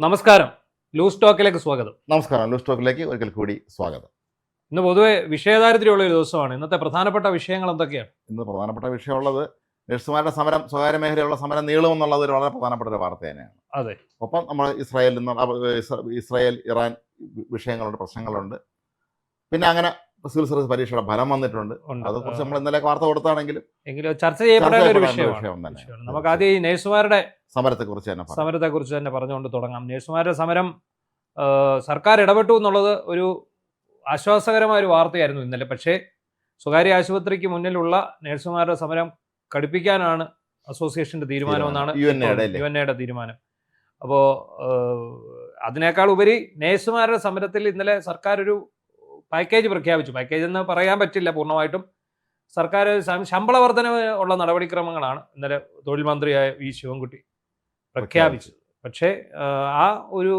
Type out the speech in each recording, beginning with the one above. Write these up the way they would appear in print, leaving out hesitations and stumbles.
നമസ്കാരം. ലൂസ് ടോക്കിലേക്ക് സ്വാഗതം. നമസ്കാരം. ലൂസ് ടോക്കിലേക്ക് ഒരിക്കൽ കൂടി സ്വാഗതം. ഇന്ന് പൊതുവെ വിഷയദാരിദ്ര്യമുള്ള ഒരു ദിവസമാണ്. ഇന്നത്തെ പ്രധാനപ്പെട്ട വിഷയങ്ങൾ എന്തൊക്കെയാണ്? ഇന്ന് പ്രധാനപ്പെട്ട വിഷയമുള്ളത് നഴ്സുമാരുടെ സമരം, സ്വകാര്യ മേഖലയുള്ള സമരം നീളുമെന്നുള്ളത് ഒരു വളരെ പ്രധാനപ്പെട്ട ഒരു വാർത്ത തന്നെയാണ്. അതെ. ഒപ്പം നമ്മൾ ഇസ്രായേൽ ഇറാൻ വിഷയങ്ങളുണ്ട്, പ്രശ്നങ്ങളുണ്ട്. പിന്നെ അങ്ങനെ സിവിൽ സർവീസ് പരീക്ഷയുടെ ഫലം വന്നിട്ടുണ്ട്. അതേക്കുറിച്ച് നമ്മൾ ഇന്നലെ വാർത്ത കൊടുത്താണെങ്കിലും ചർച്ച ചെയ്യപ്പെടേണ്ട ഒരു വിഷയം വിഷയമാണ്. നമുക്ക് ആദ്യം ഈ നഴ്സുമാരുടെ സമരത്തെക്കുറിച്ച് തന്നെ പറഞ്ഞുകൊണ്ട് തുടങ്ങാം. നഴ്സുമാരുടെ സമരം സർക്കാർ ഇടപെട്ടു എന്നുള്ളത് ഒരു ആശ്വാസകരമായ ഒരു വാർത്തയായിരുന്നു ഇന്നലെ. പക്ഷേ സ്വകാര്യ ആശുപത്രിക്ക് മുന്നിലുള്ള നഴ്സുമാരുടെ സമരം കടുപ്പിക്കാനാണ് അസോസിയേഷന്റെ തീരുമാനമെന്നാണ് യുഎൻഎയുടെ തീരുമാനം. അപ്പോൾ അതിനേക്കാൾ ഉപരി നഴ്സുമാരുടെ സമരത്തിൽ ഇന്നലെ സർക്കാർ ഒരു പാക്കേജ് പ്രഖ്യാപിച്ചു. പാക്കേജ് എന്ന് പറയാൻ പറ്റില്ല പൂർണ്ണമായിട്ടും. സർക്കാർ ശമ്പള വർധനവ് ഉള്ള നടപടിക്രമങ്ങളാണ് ഇന്നലെ തൊഴിൽ മന്ത്രിയായ വി ശിവൻകുട്ടി പ്രഖ്യാപിച്ചത്. പക്ഷേ ആ ഒരു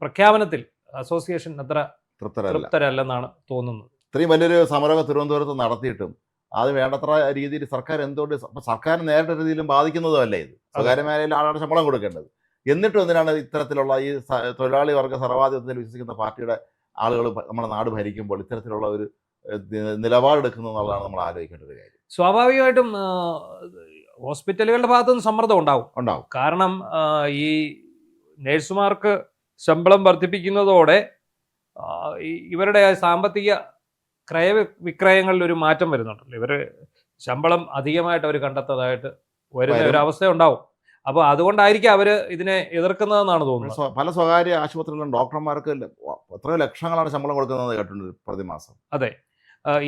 പ്രഖ്യാപനത്തിൽ അസോസിയേഷൻ അത്ര തൃപ്തരല്ലെന്നാണ് തോന്നുന്നത്. ഇത്രയും വലിയൊരു സമരം തിരുവനന്തപുരത്ത് നടത്തിയിട്ടും അത് വേണ്ടത്ര രീതിയിൽ സർക്കാർ എന്തുകൊണ്ട് സർക്കാരിന് നേരിട്ട രീതിയിലും ബാധിക്കുന്നതുമല്ലേ ഇത്? സ്വകാര്യ മേഖലയിൽ ആളാണ് ശമ്പളം കൊടുക്കേണ്ടത്. എന്നിട്ടും എന്തിനാണ് ഇത്തരത്തിലുള്ള ഈ തൊഴിലാളി വർഗ സർവാധിപത്യത്തിൽ വിശ്വസിക്കുന്ന പാർട്ടിയുടെ ആളുകൾ നമ്മുടെ നാട് ഭരിക്കുമ്പോൾ ഇത്തരത്തിലുള്ള ഒരു നിലപാടെടുക്കുന്നു എന്നുള്ളതാണ് നമ്മൾ ആലോചിക്കേണ്ട ഒരു കാര്യം. സ്വാഭാവികമായിട്ടും ഹോസ്പിറ്റലുകളുടെ ഭാഗത്തുനിന്ന് സമ്മർദ്ദം ഉണ്ടാവും. കാരണം ഈ നഴ്സുമാർക്ക് ശമ്പളം വർദ്ധിപ്പിക്കുന്നതോടെ ഇവരുടെ സാമ്പത്തിക ക്രയവിക്രയങ്ങളിൽ ഒരു മാറ്റം വരുന്നുണ്ടല്ലോ. ഇവർ ശമ്പളം അധികമായിട്ട് അവർ കണ്ടെത്തതായിട്ട് വരുന്ന ഒരു അവസ്ഥ ഉണ്ടാവും. അപ്പോൾ അതുകൊണ്ടായിരിക്കും അവർ ഇതിനെ എതിർക്കുന്നതെന്നാണ് തോന്നുന്നത്. പല സ്വകാര്യ ആശുപത്രികളിലും ഡോക്ടർമാർക്ക് എത്രയോ ലക്ഷങ്ങളാണ് ശമ്പളം കൊടുക്കുന്നത് കേട്ടിട്ടുണ്ട് പ്രതിമാസം. അതെ.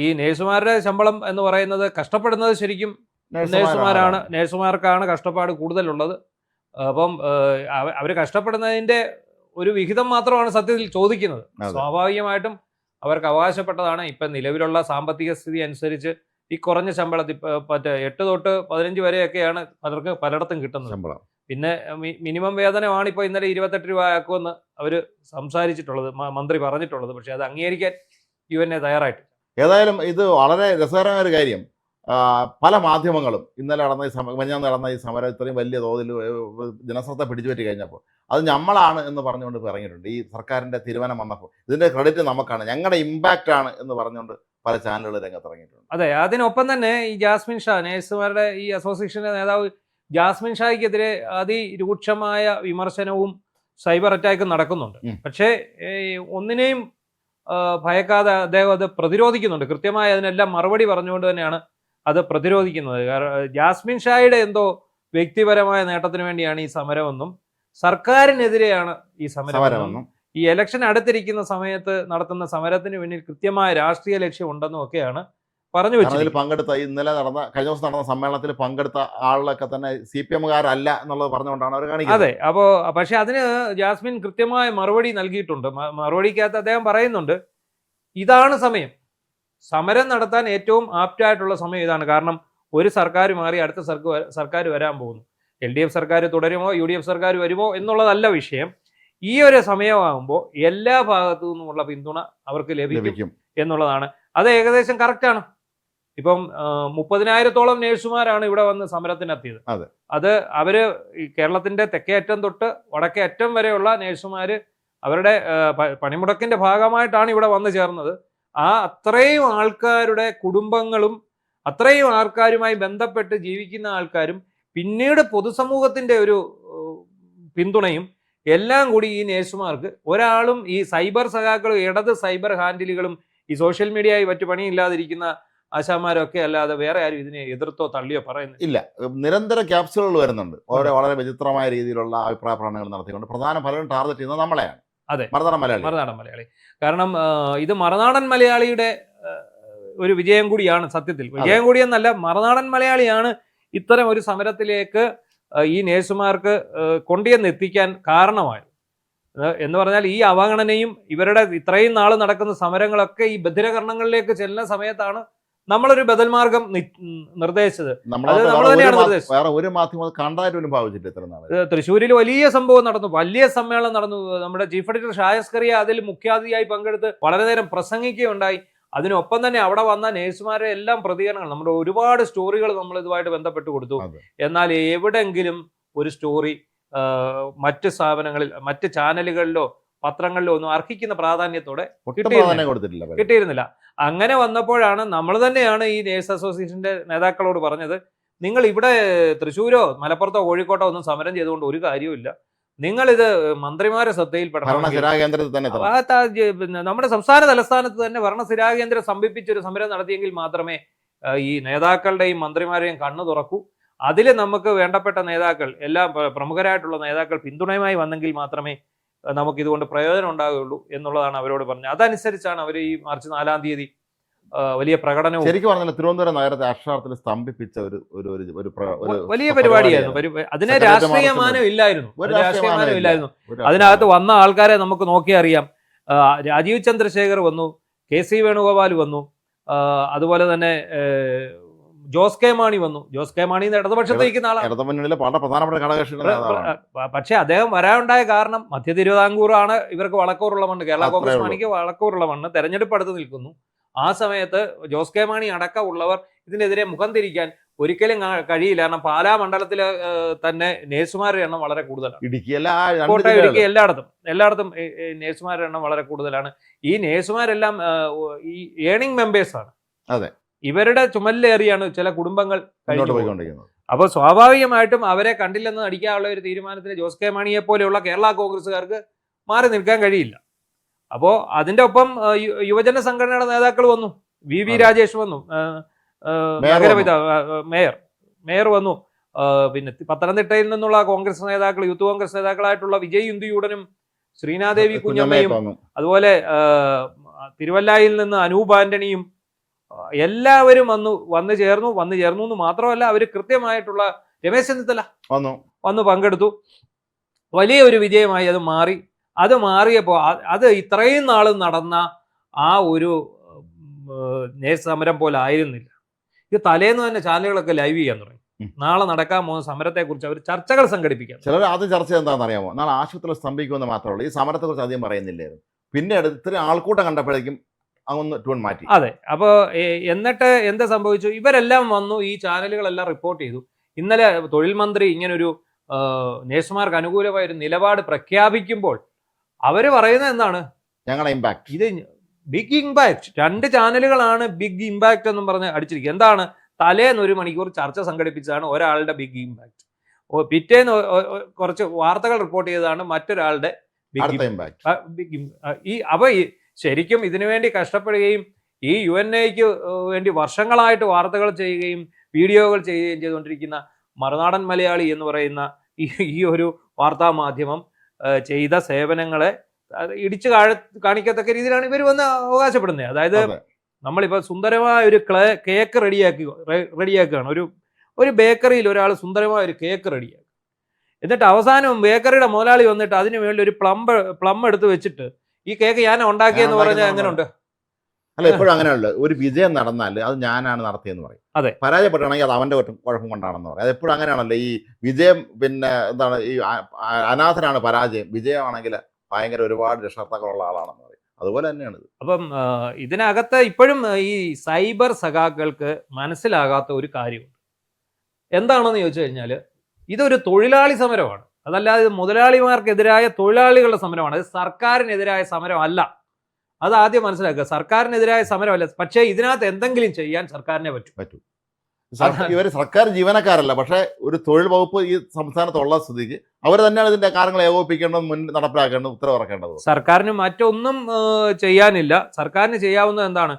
ഈ നഴ്സുമാരുടെ ശമ്പളം എന്ന് പറയുന്നത് കഷ്ടപ്പെടുന്നത് ശരിക്കും നഴ്സുമാർക്കാണ് കഷ്ടപ്പാട് കൂടുതലുള്ളത്. അപ്പം അവർ കഷ്ടപ്പെടുന്നതിൻ്റെ ഒരു വിഹിതം മാത്രമാണ് സത്യത്തിൽ ചോദിക്കുന്നത്. സ്വാഭാവികമായിട്ടും അവർക്ക് അവകാശപ്പെട്ടതാണ്. ഇപ്പം നിലവിലുള്ള സാമ്പത്തിക സ്ഥിതി അനുസരിച്ച് ഈ കുറഞ്ഞ ശമ്പളത്തിൽ 8 തൊട്ട് 15 വരെയൊക്കെയാണ് പലയിടത്തും കിട്ടുന്നത് ശമ്പളം. പിന്നെ മിനിമം വേതനമാണ് ഇപ്പോൾ ഇന്നലെ 28 രൂപ ആക്കുമെന്ന് അവർ സംസാരിച്ചിട്ടുള്ളത്, മന്ത്രി പറഞ്ഞിട്ടുള്ളത്. പക്ഷേ അത് അംഗീകരിക്കാൻ യുഎൻഎ തയ്യാറായിട്ട്. ഏതായാലും ഇത് വളരെ രസകരമായ ഒരു കാര്യം. പല മാധ്യമങ്ങളും ഇന്നലെ നടന്ന ഈ സമരം ഇത്രയും വലിയ തോതിൽ ജനശ്രദ്ധ പിടിച്ചുപറ്റി കഴിഞ്ഞപ്പോൾ അത് നമ്മളാണ് എന്ന് പറഞ്ഞുകൊണ്ട് ഇറങ്ങിയിട്ടുണ്ട്. ഈ സർക്കാരിൻ്റെ തീരുമാനം വന്നപ്പോൾ ഇതിൻ്റെ ക്രെഡിറ്റ് നമുക്കാണ്, ഞങ്ങളുടെ ഇമ്പാക്റ്റ് ആണ് എന്ന് പറഞ്ഞുകൊണ്ട് പല ചാനലുകൾ രംഗത്തിറങ്ങിയിട്ടുണ്ട്. അതെ. അതിനൊപ്പം തന്നെ ഈ ജാസ്മിൻ ഷാ, നഴ്സുമാരുടെ ഈ അസോസിയേഷന്റെ നേതാവ് ജാസ്മിൻ ഷായ്ക്കെതിരെ അതിരൂക്ഷമായ വിമർശനവും സൈബർ അറ്റാക്കും നടക്കുന്നുണ്ട്. പക്ഷേ ഒന്നിനെയും ഭയക്കാതെ അദ്ദേഹം അത് പ്രതിരോധിക്കുന്നുണ്ട്. കൃത്യമായി അതിനെല്ലാം മറുപടി പറഞ്ഞുകൊണ്ട് തന്നെയാണ് അത് പ്രതിരോധിക്കുന്നത്. കാരണം ജാസ്മിൻ ഷായുടെ എന്തോ വ്യക്തിപരമായ നേട്ടത്തിന് വേണ്ടിയാണ് ഈ സമരമെന്നും സർക്കാരിനെതിരെയാണ് ഈ സമരമെന്നും ഈ ഇലക്ഷൻ അടുത്തിരിക്കുന്ന സമയത്ത് നടത്തുന്ന സമരത്തിന് പിന്നിൽ കൃത്യമായ രാഷ്ട്രീയ ലക്ഷ്യം ഉണ്ടെന്നും ഒക്കെയാണ് പറഞ്ഞു വെച്ചത്. കഴിഞ്ഞ ദിവസം നടന്ന സമ്മേളനത്തിൽ പങ്കെടുത്ത ആളുകളൊക്കെ തന്നെ CPM-കാരല്ല എന്നുള്ളത് പറഞ്ഞുകൊണ്ടാണ് അവർ കാണിക്കുന്നത്. അതെ. അപ്പോൾ പക്ഷെ അതിന് ജാസ്മിൻ കൃത്യമായ മറുപടി നൽകിയിട്ടുണ്ട്. മറുപടിക്കകത്ത് അദ്ദേഹം പറയുന്നുണ്ട്, ഇതാണ് സമരം നടത്താൻ ഏറ്റവും ആപ്റ്റായിട്ടുള്ള സമയം ഇതാണ്. കാരണം ഒരു സർക്കാർ മാറി അടുത്ത സർക്കാർ വരാൻ പോകുന്നു. LDF സർക്കാർ തുടരുമോ UDF സർക്കാർ വരുമോ എന്നുള്ളതല്ല വിഷയം. ഈ ഒരു സമയമാകുമ്പോൾ എല്ലാ ഭാഗത്തു നിന്നുമുള്ള പിന്തുണ അവർക്ക് ലഭിക്കും എന്നുള്ളതാണ്. അത് ഏകദേശം കറക്റ്റാണ്. ഇപ്പം 30,000-ഓളം നേഴ്സുമാരാണ് ഇവിടെ വന്ന് സമരത്തിനെത്തിയത്. അത് അവര് കേരളത്തിന്റെ തെക്കേ അറ്റം തൊട്ട് വടക്കേ അറ്റം വരെയുള്ള നേഴ്സുമാര് അവരുടെ പണിമുടക്കിന്റെ ഭാഗമായിട്ടാണ് ഇവിടെ വന്നു ചേർന്നത്. അത്രയും ആൾക്കാരുടെ കുടുംബങ്ങളും അത്രയും ആൾക്കാരുമായി ബന്ധപ്പെട്ട് ജീവിക്കുന്ന ആൾക്കാരും പിന്നീട് പൊതുസമൂഹത്തിന്റെ ഒരു പിന്തുണയും എല്ലാം കൂടി ഈ നേഴ്സുമാർക്ക്, ഒരാളും ഈ സൈബർ സഖാക്കളും ഇടത് സൈബർ ഹാൻഡിലുകളും ഈ സോഷ്യൽ മീഡിയയായി മറ്റു പണിയില്ലാതിരിക്കുന്ന ആശാമാരൊക്കെ അല്ലാതെ വേറെ ആരും ഇതിനെ എതിർത്തോ തള്ളിയോ പറയുന്നില്ല. ഇല്ല, നിരന്തരം ക്യാപ്സുകൾ വരുന്നുണ്ട്. വളരെ വിചിത്രമായ രീതിയിലുള്ള അഭിപ്രായ പ്രകടനങ്ങൾ നടത്തിക്കൊണ്ട് പലരും ടാർഗറ്റ് ചെയ്യുന്നത് നമ്മളെയാണ്. അതെ, മറുനാടൻ മലയാളി. കാരണം ഇത് മറുനാടൻ മലയാളിയുടെ ഒരു വിജയം കൂടിയാണ്. സത്യത്തിൽ വിജയം കൂടിയെന്നല്ല, മറുനാടൻ മലയാളിയാണ് ഇത്തരം ഒരു സമരത്തിലേക്ക് ഈ നേഴ്സുമാർക്ക് കൊണ്ടുവന്നെത്തിക്കാൻ കാരണമായത്. എന്ന് പറഞ്ഞാൽ ഈ അവഗണനയും ഇവരുടെ ഇത്രയും നാൾ നടക്കുന്ന സമരങ്ങളൊക്കെ ഈ ബധിരകരണങ്ങളിലേക്ക് ചെല്ലുന്ന സമയത്താണ് നമ്മളൊരു ബദൽ മാർഗം നിർദ്ദേശിച്ചത്. തൃശ്ശൂരിൽ വലിയ സംഭവം നടന്നു, വലിയ സമ്മേളനം നടന്നു. നമ്മുടെ ചീഫ് എഡിറ്റർ ഷായസ്കറിയ അതിൽ മുഖ്യാതിഥിയായി പങ്കെടുത്ത് വളരെ നേരം പ്രസംഗിക്കുകയുണ്ടായി. അതിനൊപ്പം തന്നെ അവിടെ വന്ന നേഴ്സുമാരെ എല്ലാം പ്രതികരണങ്ങൾ, നമ്മുടെ ഒരുപാട് സ്റ്റോറികൾ നമ്മൾ ഇതുമായിട്ട് ബന്ധപ്പെട്ട് കൊടുത്തു. എന്നാൽ എവിടെങ്കിലും ഒരു സ്റ്റോറി മറ്റ് സ്ഥാപനങ്ങളിൽ മറ്റ് ചാനലുകളിലോ പത്രങ്ങളിലോ ഒന്നും അർഹിക്കുന്ന പ്രാധാന്യത്തോടെ കിട്ടിയിരുന്നില്ല. അങ്ങനെ വന്നപ്പോഴാണ് നമ്മൾ തന്നെയാണ് ഈ നേഴ്സ് അസോസിയേഷന്റെ നേതാക്കളോട് പറഞ്ഞത്, നിങ്ങൾ ഇവിടെ തൃശ്ശൂരോ മലപ്പുറത്തോ കോഴിക്കോട്ടോ ഒന്നും സമരം ചെയ്തുകൊണ്ട് ഒരു കാര്യവുമില്ല. നിങ്ങളിത് മന്ത്രിമാരെ ശ്രദ്ധയിൽപ്പെടണം. നമ്മുടെ സംസ്ഥാന തലസ്ഥാനത്ത് തന്നെ ഭരണസ്ഥിരാകേന്ദ്രം സംഭിപ്പിച്ചൊരു സമരം നടത്തിയെങ്കിൽ മാത്രമേ ഈ നേതാക്കളുടെയും മന്ത്രിമാരെയും കണ്ണു തുറക്കൂ. അതിൽ നമുക്ക് വേണ്ടപ്പെട്ട നേതാക്കൾ, എല്ലാ പ്രമുഖരായിട്ടുള്ള നേതാക്കൾ പിന്തുണയുമായി വന്നെങ്കിൽ മാത്രമേ നമുക്ക് ഇതുകൊണ്ട് പ്രയോജനം ഉണ്ടാകുകയുള്ളൂ എന്നുള്ളതാണ് അവരോട് പറഞ്ഞത്. അതനുസരിച്ചാണ് അവർ ഈ മാർച്ച് 4-ാം തീയതി വലിയ പ്രകടനവും. ശരിക്കും പറഞ്ഞാൽ തിരുവനന്തപുരം നഗരത്തെ അക്ഷരാർത്ഥത്തിൽ സ്തംഭിപ്പിച്ച ഒരു വലിയ പരിപാടിയായിരുന്നു. അതിനെ രാഷ്ട്രീയമാനം ഇല്ലായിരുന്നു. അതിനകത്ത് വന്ന ആൾക്കാരെ നമുക്ക് നോക്കി അറിയാം. രാജീവ് ചന്ദ്രശേഖർ വന്നു, KC വേണുഗോപാൽ വന്നു, അതുപോലെ തന്നെ ജോസ് കെ മാണി വന്നു. ജോസ് കെ മാണി ഇടതുപക്ഷത്ത് നിൽക്കുന്ന ആളാണ്. പക്ഷെ അദ്ദേഹം വരാനുണ്ടായ കാരണം മധ്യ തിരുവിതാംകൂറാണ് ഇവർക്ക് വളക്കൂറുള്ള മണ്ണ്. കേരള കോൺഗ്രസ് മാണിക്ക് വളക്കൂറുള്ള മണ്ണ്. തെരഞ്ഞെടുപ്പ് അടുത്ത് നിൽക്കുന്നു. ആ സമയത്ത് ജോസ് കെ മാണി അടക്കം ഉള്ളവർ ഇതിനെതിരെ മുഖം തിരിക്കാൻ ഒരിക്കലും കഴിയില്ല. കാരണം പാലാ മണ്ഡലത്തില് തന്നെ നേഴ്സുമാരുടെ എണ്ണം വളരെ കൂടുതലാണ്. കോട്ടയം, ഇടുക്കി എല്ലായിടത്തും നേഴ്സുമാരുടെ എണ്ണം വളരെ കൂടുതലാണ്. ഈ നേഴ്സുമാരെല്ലാം ഈ ഏണിംഗ് മെമ്പേഴ്സാണ്. അതെ, ഇവരുടെ ചുമലിലേറിയാണ് ചില കുടുംബങ്ങൾ കഴിഞ്ഞുകൊണ്ടിരിക്കുന്നത്. അപ്പോൾ സ്വാഭാവികമായിട്ടും അവരെ കണ്ടില്ലെന്ന് നടിക്കാനുള്ള ഒരു തീരുമാനത്തിന് ജോസ് കെ മാണിയെ പോലെയുള്ള കേരള കോൺഗ്രസ്സുകാർക്ക് മാറി നിൽക്കാൻ കഴിയില്ല. അപ്പോൾ അതിന്റെ ഒപ്പം യുവജന സംഘടനയുടെ നേതാക്കൾ വന്നു. VV രാജേഷ് വന്നു, മേയർ വന്നു. പിന്നെ പത്തനംതിട്ടയിൽ നിന്നുള്ള കോൺഗ്രസ് നേതാക്കൾ, യൂത്ത് കോൺഗ്രസ് നേതാക്കളായിട്ടുള്ള വിജയ് ഇന്ദുയൂടനും ശ്രീനാദേവി കുഞ്ഞമ്മയും, അതുപോലെ തിരുവല്ലായിൽ നിന്ന് അനൂപ് ആന്റണിയും എല്ലാവരും വന്നു ചേർന്നു എന്ന് മാത്രമല്ല, അവർ കൃത്യമായിട്ടുള്ള രമേശ് ചെന്നിത്തല വന്നു പങ്കെടുത്തു. വലിയൊരു വിജയമായി അത് മാറിയപ്പോൾ അത് ഇത്രയും നാൾ നടന്ന ആ ഒരു നേഴ്സ് സമരം പോലെ ആയിരുന്നില്ല. ഇത് തലേന്ന് തന്നെ ചാനലുകളൊക്കെ ലൈവ് ചെയ്യാൻ തുടങ്ങി. നാളെ നടക്കാൻ പോകുന്ന സമരത്തെക്കുറിച്ച് അവർ ചർച്ചകൾ സംഘടിപ്പിക്കാം. ചിലർ ആദ്യം ചർച്ച എന്താണെന്ന് അറിയാമോ? നാളെ ആശുപത്രിയിൽ സ്തംഭിക്കുമെന്ന് മാത്രമേ ഈ സമരത്തെക്കുറിച്ച് അധികം പറയുന്നില്ലായിരുന്നു. പിന്നീട് ഇത്രയും ആൾക്കൂട്ടം കണ്ടപ്പോഴേക്കും അങ്ങൊന്ന് ട്യൂൺ മാറ്റി. അതെ, അപ്പോൾ എന്നിട്ട് എന്താ സംഭവിച്ചു? ഇവരെല്ലാം വന്നു, ഈ ചാനലുകളെല്ലാം റിപ്പോർട്ട് ചെയ്തു. ഇന്നലെ തൊഴിൽ മന്ത്രി ഇങ്ങനൊരു നേഴ്സുമാർക്ക് അനുകൂലമായ ഒരു നിലപാട് പ്രഖ്യാപിക്കുമ്പോൾ അവര് പറയുന്നത് എന്താണ്? ഞങ്ങളുടെ ഇമ്പാക്ട്, ഇത് ബിഗ് ഇമ്പാക്ട്. 2 ചാനലുകളാണ് ബിഗ് ഇമ്പാക്ട് എന്നും പറഞ്ഞ് അടിച്ചിരിക്കുക. എന്താണ്? തലേന്ന് 1 മണിക്കൂർ ചർച്ച സംഘടിപ്പിച്ചതാണ് ഒരാളുടെ ബിഗ് ഇമ്പാക്ട്. പിറ്റേന്ന് കുറച്ച് വാർത്തകൾ റിപ്പോർട്ട് ചെയ്തതാണ് മറ്റൊരാളുടെ ബിഗ് ഇമ്പാക്ട്. അപ്പൊ ശരിക്കും ഇതിനുവേണ്ടി കഷ്ടപ്പെടുകയും ഈ UNAയ്ക്ക് വേണ്ടി വർഷങ്ങളായിട്ട് വാർത്തകൾ ചെയ്യുകയും വീഡിയോകൾ ചെയ്യുകയും ചെയ്തുകൊണ്ടിരിക്കുന്ന മറുനാടൻ മലയാളി എന്ന് പറയുന്ന ഈ ഒരു വാർത്താ മാധ്യമം ചെയ്ത സേവനങ്ങളെ ഇടിച്ചു കാണിക്കത്തക്ക രീതിയിലാണ് ഇവർ വന്ന് അവകാശപ്പെടുന്നത്. അതായത് നമ്മളിപ്പോൾ സുന്ദരമായ ഒരു കേക്ക് റെഡിയാക്കുകയാണ്. ഒരു ബേക്കറിയിൽ ഒരാൾ സുന്ദരമായ ഒരു കേക്ക് റെഡിയാക്കുക. എന്നിട്ട് അവസാനം ബേക്കറിയുടെ മുതലാളി വന്നിട്ട് അതിന് വേണ്ടി ഒരു പ്ലം എടുത്ത് വെച്ചിട്ട് ഈ കേക്ക് ഞാൻ ഉണ്ടാക്കിയെന്ന് പറഞ്ഞാൽ എങ്ങനെയുണ്ട്? അല്ല, എപ്പോഴും അങ്ങനെയല്ല. ഒരു വിജയം നടന്നാൽ അത് ഞാനാണ് നടത്തിയെന്ന് പറയും. അതെ, പരാജയപ്പെട്ടാണെങ്കിൽ അത് അവന്റെ കുഴപ്പം കൊണ്ടാണെന്ന് പറയും. അത് എപ്പോഴും അങ്ങനെയാണല്ലോ. ഈ വിജയം പിന്നെ എന്താണ്, ഈ അനാഥനാണ് പരാജയം, വിജയമാണെങ്കിൽ ഭയങ്കര ഒരുപാട് രക്ഷകർത്താക്കളുള്ള ആളാണെന്ന് പറയും. അതുപോലെ തന്നെയാണ് ഇത്. അപ്പം ഇതിനകത്ത് ഇപ്പോഴും ഈ സൈബർ സഖാക്കൾക്ക് മനസ്സിലാകാത്ത ഒരു കാര്യമുണ്ട്. എന്താണെന്ന് ചോദിച്ചു കഴിഞ്ഞാൽ, ഇതൊരു തൊഴിലാളി സമരമാണ്. അതല്ലാതെ ഇത് മുതലാളിമാർക്കെതിരായ തൊഴിലാളികളുടെ സമരമാണ്. ഇത് സർക്കാരിനെതിരായ സമരമല്ല. അത് ആദ്യം മനസ്സിലാക്കുക. സർക്കാരിനെതിരായ സമരമല്ല. പക്ഷേ ഇതിനകത്ത് എന്തെങ്കിലും ചെയ്യാൻ സർക്കാരിനെ പറ്റൂ. ഇവർ സർക്കാർ ജീവനക്കാരല്ല, പക്ഷേ ഒരു തൊഴിൽ വകുപ്പ് ഈ സംസ്ഥാനത്തുള്ള സ്ഥിതിക്ക് അവർ തന്നെയാണ് ഇതിന്റെ കാര്യങ്ങൾ ഏകോപിപ്പിക്കേണ്ടത്, നടപ്പിലാക്കേണ്ടത്, ഉത്തരവിറക്കേണ്ടത്. സർക്കാരിന് മറ്റൊന്നും ചെയ്യാനില്ല. സർക്കാരിന് ചെയ്യാവുന്നത് എന്താണ്?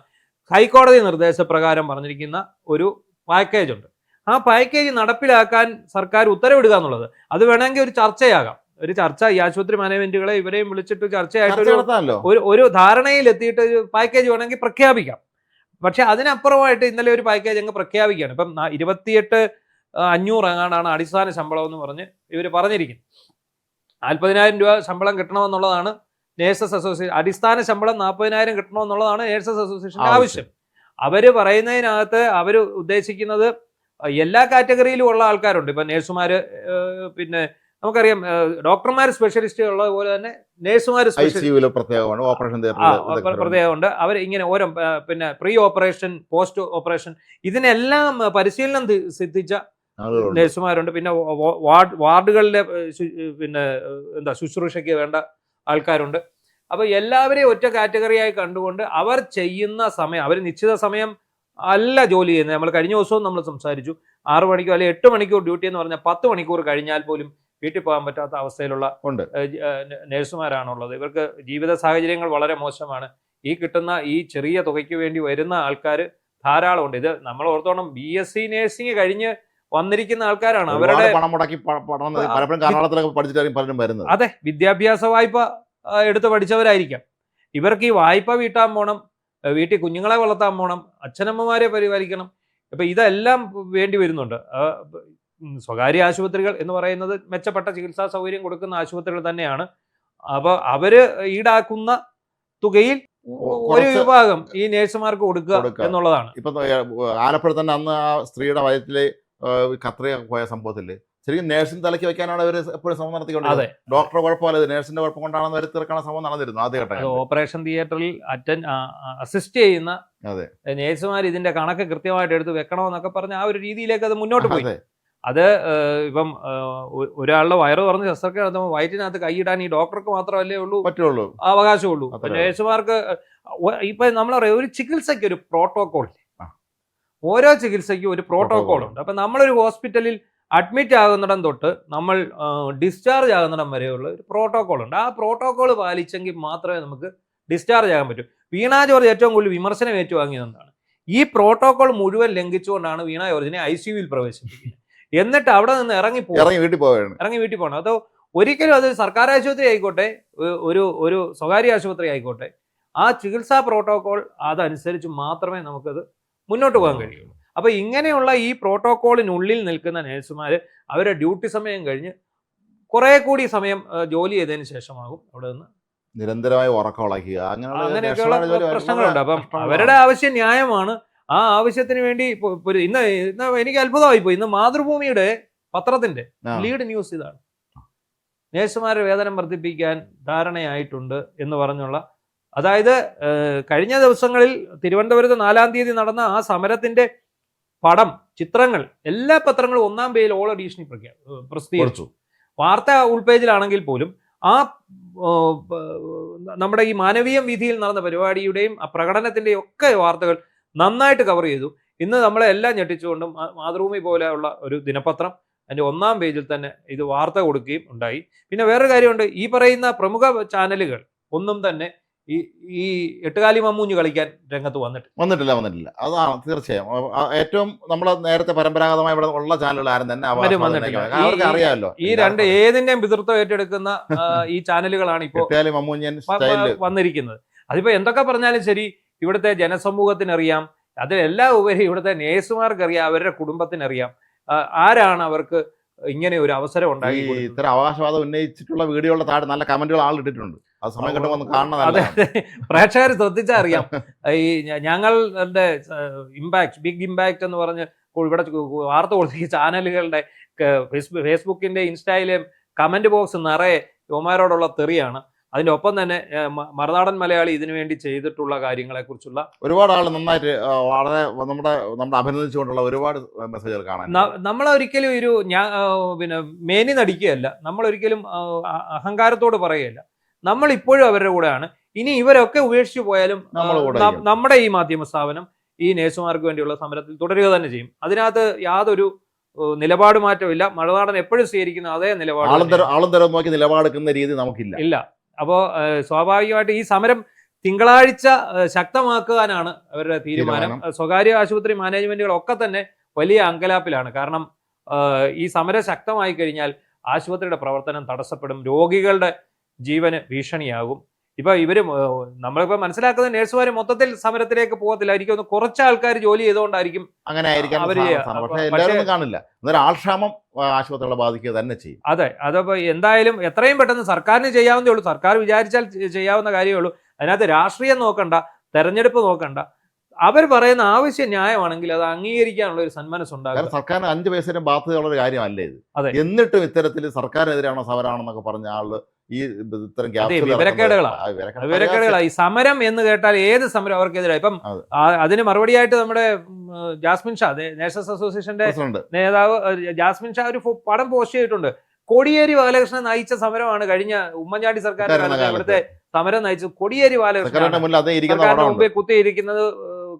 ഹൈക്കോടതി നിർദ്ദേശപ്രകാരം പറഞ്ഞിരിക്കുന്ന ഒരു പാക്കേജ് ഉണ്ട്. ആ പാക്കേജ് നടപ്പിലാക്കാൻ സർക്കാർ ഉത്തരവിടുക എന്നുള്ളത്. അത് വേണമെങ്കിൽ ഒരു ചർച്ചയാകാം. ഒരു ചർച്ച, ഈ ആശുപത്രി മാനേജ്മെന്റുകളെ ഇവരെയും വിളിച്ചിട്ട് ചർച്ചയായിട്ട് ഒരു ധാരണയിൽ എത്തിയിട്ട് പാക്കേജ് വേണമെങ്കിൽ പ്രഖ്യാപിക്കാം. പക്ഷെ അതിനപ്പുറമായിട്ട് ഇന്നലെ ഒരു പാക്കേജ് അങ്ങ് പ്രഖ്യാപിക്കുകയാണ്. ഇപ്പം 28,500 എങ്ങാണ്ടാണ് അടിസ്ഥാന ശമ്പളം എന്ന് പറഞ്ഞ് ഇവർ പറഞ്ഞിരിക്കുന്നത്. 40,000 രൂപ ശമ്പളം കിട്ടണമെന്നുള്ളതാണ് നേഴ്സസ് അസോസിയേഷൻ. അടിസ്ഥാന ശമ്പളം 40,000 കിട്ടണമെന്നുള്ളതാണ് നേഴ്സസ് അസോസിയേഷന്റെ ആവശ്യം. അവർ പറയുന്നതിനകത്ത് അവർ ഉദ്ദേശിക്കുന്നത് എല്ലാ കാറ്റഗറിയിലും ഉള്ള ആൾക്കാരുണ്ട്. ഇപ്പം നേഴ്സുമാര്, പിന്നെ നമുക്കറിയാം ഡോക്ടർമാർ സ്പെഷ്യലിസ്റ്റ് ഉള്ളതുപോലെ തന്നെ നേഴ്സുമാർ പ്രത്യേകമുണ്ട്. അവർ ഇങ്ങനെ ഓരോ പിന്നെ പ്രീ ഓപ്പറേഷൻ, പോസ്റ്റ് ഓപ്പറേഷൻ ഇതിനെല്ലാം പരിശീലനം സിദ്ധിച്ച ആളുകളുണ്ട്. നഴ്സുമാരുണ്ട്, പിന്നെ വാർഡുകളിലെ പിന്നെ എന്താ ശുശ്രൂഷയ്ക്ക് വേണ്ട ആൾക്കാരുണ്ട്. അപ്പോൾ എല്ലാവരെയും ഒറ്റ കാറ്റഗറിയായി കണ്ടുകൊണ്ട് അവർ ചെയ്യുന്ന സമയം, അവർ നിശ്ചിത സമയം അല്ല ജോലി ചെയ്യുന്നത്. നമ്മൾ കഴിഞ്ഞ ദിവസവും നമ്മൾ സംസാരിച്ചു, 6 മണിക്കോ അല്ലെങ്കിൽ 8 മണിക്കൂർ ഡ്യൂട്ടി എന്ന് പറഞ്ഞാൽ 10 മണിക്കൂർ കഴിഞ്ഞാൽ പോലും വീട്ടിൽ പോകാൻ പറ്റാത്ത അവസ്ഥയിലുള്ള നഴ്സുമാരാണുള്ളത്. ഇവർക്ക് ജീവിത സാഹചര്യങ്ങൾ വളരെ മോശമാണ്. ഈ കിട്ടുന്ന ഈ ചെറിയ തുകയ്ക്ക് വേണ്ടി വരുന്ന ആൾക്കാർ ധാരാളമുണ്ട്. ഇത് നമ്മൾ ഓർത്തോണം, BSc നേഴ്സിംഗ് കഴിഞ്ഞ് വന്നിരിക്കുന്ന ആൾക്കാരാണ്. അവരുടെ പണം മുടക്കി പലപ്പോഴും കർണാടകത്തിലൊക്കെ പഠിച്ചിട്ടായിരിക്കും പലരും വരുന്നത്. അതെ, വിദ്യാഭ്യാസ വായ്പ എടുത്ത് പഠിച്ചവരായിരിക്കാം. ഇവർക്ക് ഈ വായ്പ വീട്ടാൻ പോകണം, വീട്ടിൽ കുഞ്ഞുങ്ങളെ വളർത്താൻ പോകണം, അച്ഛനമ്മമാരെ പരിപാലിക്കണം. ഇപ്പം ഇതെല്ലാം വേണ്ടി വരുന്നുണ്ട്. സ്വകാര്യ ആശുപത്രികൾ എന്ന് പറയുന്നത് മെച്ചപ്പെട്ട ചികിത്സാ സൗകര്യം കൊടുക്കുന്ന ആശുപത്രികൾ തന്നെയാണ്. അപ്പോൾ അവർ ഈടാക്കുന്ന തുകയിൽ ഒരു വിഭാഗം ഈ നേഴ്സുമാർക്ക് കൊടുക്കുക എന്നുള്ളതാണ്. ഇപ്പൊ ആലപ്പുഴ തന്നെ അന്ന് ആ സ്ത്രീയുടെ വയറ്റില് കത്രിക പോയ സംഭവത്തില് ശരിക്കും നേഴ്സിന് തലയ്ക്ക് വെക്കാനാണ് അവർ എപ്പോഴും ശ്രമം നടത്തിക്കൊണ്ടത്. ഡോക്ടറെ കുഴപ്പമല്ല, നേഴ്സിന്റെ കുഴപ്പം കൊണ്ടാണെന്ന് വരെ തീർക്കാനുള്ള ശ്രമം നടന്നിരുന്നു ആദ്യഘട്ടം. ഓപ്പറേഷൻ തിയേറ്ററിൽ അസിസ്റ്റ് ചെയ്യുന്ന നേഴ്സുമാർ ഇതിന്റെ കണക്ക് കൃത്യമായിട്ട് എടുത്ത് വെക്കണമെന്നൊക്കെ പറഞ്ഞ ആ ഒരു രീതിയിലേക്ക് അത് മുന്നോട്ട് പോയി. അത് ഇപ്പം ഒരാളുടെ വയറ് തുറന്ന് ശസ്ത്രക്രിയ നടത്തുമ്പോൾ വയറ്റിനകത്ത് കൈയിടാൻ ഈ ഡോക്ടർക്ക് മാത്രമല്ലേ പറ്റുള്ളൂ അവകാശമുള്ളൂ. നേഴ്സുമാർക്ക് ഇപ്പൊ നമ്മൾ പറയാം, ഒരു ചികിത്സയ്ക്ക് ഒരു പ്രോട്ടോകോൾ, ഓരോ ചികിത്സയ്ക്കും ഒരു പ്രോട്ടോകോൾ ഉണ്ട്. അപ്പൊ നമ്മളൊരു ഹോസ്പിറ്റലിൽ അഡ്മിറ്റ് ആകുന്നിടം തൊട്ട് നമ്മൾ ഡിസ്ചാർജ് ആകുന്നിടം വരെയുള്ള ഒരു പ്രോട്ടോകോൾ ഉണ്ട്. ആ പ്രോട്ടോകോൾ പാലിച്ചെങ്കിൽ മാത്രമേ നമുക്ക് ഡിസ്ചാർജ് ആകാൻ പറ്റൂ. വീണ ജോർജ് ഏറ്റവും കൂടുതൽ വിമർശനം ഏറ്റുവാങ്ങിയതെന്നാണ്, ഈ പ്രോട്ടോകോൾ മുഴുവൻ ലംഘിച്ചുകൊണ്ടാണ് വീണ ജോർജിനെ ICUവിൽ പ്രവേശിപ്പിക്കുന്നത്. എന്നിട്ട് അവിടെ നിന്ന് ഇറങ്ങി വീട്ടിൽ പോകണം. അതോ ഒരിക്കലും അത് സർക്കാർ ആശുപത്രി ആയിക്കോട്ടെ, ഒരു സ്വകാര്യ ആശുപത്രി ആയിക്കോട്ടെ, ആ ചികിത്സാ പ്രോട്ടോകോൾ അതനുസരിച്ച് മാത്രമേ നമുക്കത് മുന്നോട്ട് പോകാൻ കഴിയുള്ളൂ. അപ്പൊ ഇങ്ങനെയുള്ള ഈ പ്രോട്ടോകോളിനുള്ളിൽ നിൽക്കുന്ന നഴ്സുമാർ അവരുടെ ഡ്യൂട്ടി സമയം കഴിഞ്ഞ് കുറെ കൂടി സമയം ജോലി ചെയ്തതിന് ശേഷമാകും അവിടെ നിന്ന് നിരന്തരമായി ഉറക്കമുളയ്ക്കുക, അങ്ങനെയൊക്കെയുള്ള പ്രശ്നങ്ങളുണ്ട്. അപ്പം അവരുടെ ആവശ്യം ന്യായമാണ്. ആ ആവശ്യത്തിന് വേണ്ടി ഇന്ന് എനിക്ക് അത്ഭുതമായി പോയി. ഇന്ന് മാതൃഭൂമിയുടെ പത്രത്തിന്റെ ലീഡ് ന്യൂസ് ഇതാണ്, നഴ്സുമാരുടെ വേതനം വർദ്ധിപ്പിക്കാൻ ധാരണയായിട്ടുണ്ട് എന്ന് പറഞ്ഞുള്ള. അതായത് കഴിഞ്ഞ ദിവസങ്ങളിൽ തിരുവനന്തപുരത്ത് 4-ാം തീയതി നടന്ന ആ സമരത്തിന്റെ പടം, ചിത്രങ്ങൾ എല്ലാ പത്രങ്ങളും 1-ാം പേജിൽ ഓൾ എഡീഷനിൽ പ്രസിദ്ധീകരിച്ചു. വാർത്താ ഉൾപേജിലാണെങ്കിൽ പോലും ആ നമ്മുടെ ഈ മാനവീയം വീഥിയിൽ നടന്ന പരിപാടിയുടെയും ആ പ്രകടനത്തിന്റെയും ഒക്കെ വാർത്തകൾ നന്നായിട്ട് കവർ ചെയ്തു. ഇന്ന് നമ്മളെ എല്ലാം ഞെട്ടിച്ചുകൊണ്ടും മാതൃഭൂമി പോലെയുള്ള ഒരു ദിനപത്രം അതിൻ്റെ 1-ാം പേജിൽ തന്നെ ഇത് വാർത്ത കൊടുക്കുകയും ഉണ്ടായി. പിന്നെ വേറൊരു കാര്യമുണ്ട്, ഈ പറയുന്ന പ്രമുഖ ചാനലുകൾ ഒന്നും തന്നെ ഈ എട്ടുകാലി മമ്മൂഞ്ഞ് കളിക്കാൻ രംഗത്ത് വന്നിട്ടില്ല. അതാണ് തീർച്ചയായും ഏറ്റവും നമ്മൾ നേരത്തെ പരമ്പരാഗതമായി ഇവിടെ ഉള്ള ചാനലുകൾ ആരും തന്നെ അറിയാമല്ലോ. ഈ രണ്ട് ഏതിന്റെയും പിതൃത്വം ഏറ്റെടുക്കുന്ന ഈ ചാനലുകളാണ് ഇപ്പോൾ വന്നിരിക്കുന്നത്. അതിപ്പോ എന്തൊക്കെ പറഞ്ഞാലും ശരി, ഇവിടുത്തെ ജനസമൂഹത്തിനറിയാം, അതിലെല്ലാം ഉപരി ഇവിടുത്തെ നേഴ്സുമാർക്കറിയാം, അവരുടെ കുടുംബത്തിനറിയാം ആരാണ് അവർക്ക് ഇങ്ങനെ ഒരു അവസരം ഉണ്ടായി. ഇത്തരം അവകാശവാദം ഉന്നയിച്ചിട്ടുള്ള വീഡിയോകളുടെ താഴെ നല്ല കമന്റുകൾ ആളിട്ടിട്ടുണ്ട്. അത് സമയം കിട്ടുമ്പോൾ കാണണം. അതെ, പ്രേക്ഷകർ ശ്രദ്ധിച്ചാൽ അറിയാം. ഈ ഞങ്ങളുടെ ബിഗ് ഇമ്പാക്ട് എന്ന് പറഞ്ഞ് ഇവിടെ വാർത്ത കൊടുത്ത ചാനലുകളുടെ ഫേസ്ബുക്കിന്റെ ഇൻസ്റ്റയിലെയും കമന്റ് ബോക്സ് നിറയെ യുവമാരോടുള്ള തെറിയാണ്. അതിന്റെ ഒപ്പം തന്നെ മറുനാടൻ മലയാളി ഇതിനു വേണ്ടി ചെയ്തിട്ടുള്ള കാര്യങ്ങളെ കുറിച്ചുള്ള ഒരുപാട് ആൾ നന്നായിട്ട് വളരെ നമ്മുടെ അഭിനന്ദിച്ചുകൊണ്ടുള്ള ഒരുപാട് മെസ്സേജുകൾ കാണാൻ. നമ്മളൊരിക്കലും പിന്നെ മേനി നടിക്കുകയല്ല, നമ്മളൊരിക്കലും അഹങ്കാരത്തോട് പറയുകയല്ല. നമ്മൾ ഇപ്പോഴും അവരുടെ കൂടെയാണ്. ഇനി ഇവരൊക്കെ ഉപേക്ഷിച്ചു പോയാലും നമ്മുടെ ഈ മാധ്യമ സ്ഥാപനം ഈ നേഴ്സുമാർക്ക് വേണ്ടിയുള്ള സമരത്തിൽ തുടരുക തന്നെ ചെയ്യും. അതിനകത്ത് യാതൊരു നിലപാട് മാറ്റമില്ല. മറുനാടൻ എപ്പോഴും സ്വീകരിക്കുന്ന അതേ നിലപാടെടുക്കുന്ന രീതി നമുക്കില്ല. അപ്പോൾ സ്വാഭാവികമായിട്ട് ഈ സമരം തിങ്കളാഴ്ച ശക്തമാക്കാനാണ് അവരുടെ തീരുമാനം. സ്വകാര്യ ആശുപത്രി മാനേജ്മെന്റുകളൊക്കെ തന്നെ വലിയ അങ്കലാപ്പിലാണ്. കാരണം ഈ സമരം ശക്തമായി കഴിഞ്ഞാൽ ആശുപത്രിയുടെ പ്രവർത്തനം തടസ്സപ്പെടും, രോഗികളുടെ ജീവന് ഭീഷണിയാകും. ഇപ്പൊ നമ്മളിപ്പോ മനസ്സിലാക്കുന്ന നേഴ്സുമാർ മൊത്തത്തിൽ സമരത്തിലേക്ക് പോകത്തില്ല. എനിക്കൊന്ന് കുറച്ച് ആൾക്കാർ ജോലി ചെയ്തുകൊണ്ടായിരിക്കും അങ്ങനെ കാണില്ല. ആൾക്ഷാമം ആശുപത്രികളെ ബാധിക്കുക തന്നെ ചെയ്യും. അതെ, അതപ്പോ എന്തായാലും എത്രയും പെട്ടെന്ന് സർക്കാരിന് ചെയ്യാവുന്നതേ ഉള്ളൂ. സർക്കാർ വിചാരിച്ചാൽ ചെയ്യാവുന്ന കാര്യമേ ഉള്ളൂ. അതിനകത്ത് രാഷ്ട്രീയം നോക്കണ്ട, തെരഞ്ഞെടുപ്പ് നോക്കണ്ട. അവർ പറയുന്ന ആവശ്യം ന്യായമാണെങ്കിൽ അത് അംഗീകരിക്കാനുള്ള ഒരു സന്മനസ്സുണ്ടാകും. സർക്കാരിന് 5 പൈസയും ബാധ്യതയുള്ള ഒരു കാര്യമല്ലേ ഇത്. എന്നിട്ടും ഇത്തരത്തിൽ സർക്കാരിനെതിരാണോ സമരമാണെന്നൊക്കെ പറഞ്ഞ ആള് ഈ ഇത്തരം വിവരക്കേടുകളാണ്. ഈ സമരം എന്ന് കേട്ടാൽ ഏത് സമരം അവർക്കെതിരായി. ഇപ്പം അതിന് മറുപടിയായിട്ട് നമ്മുടെ ജാസ്മിൻ ഷാ നേഴ്സസ് അസോസിയേഷന്റെ പ്രസിഡന്റ് നേതാവ് ജാസ്മിൻ ഷാ ഒരു പടം പോസ്റ്റ് ചെയ്തിട്ടുണ്ട്. കോടിയേരി ബാലകൃഷ്ണൻ നയിച്ച സമരമാണ് കഴിഞ്ഞ ഉമ്മൻചാണ്ടി സർക്കാരിന്റെ ഇവിടുത്തെ സമരം നയിച്ചത് കോടിയേരി ബാലകൃഷ്ണൻ. മുമ്പേ കുത്തിയിരിക്കുന്നത്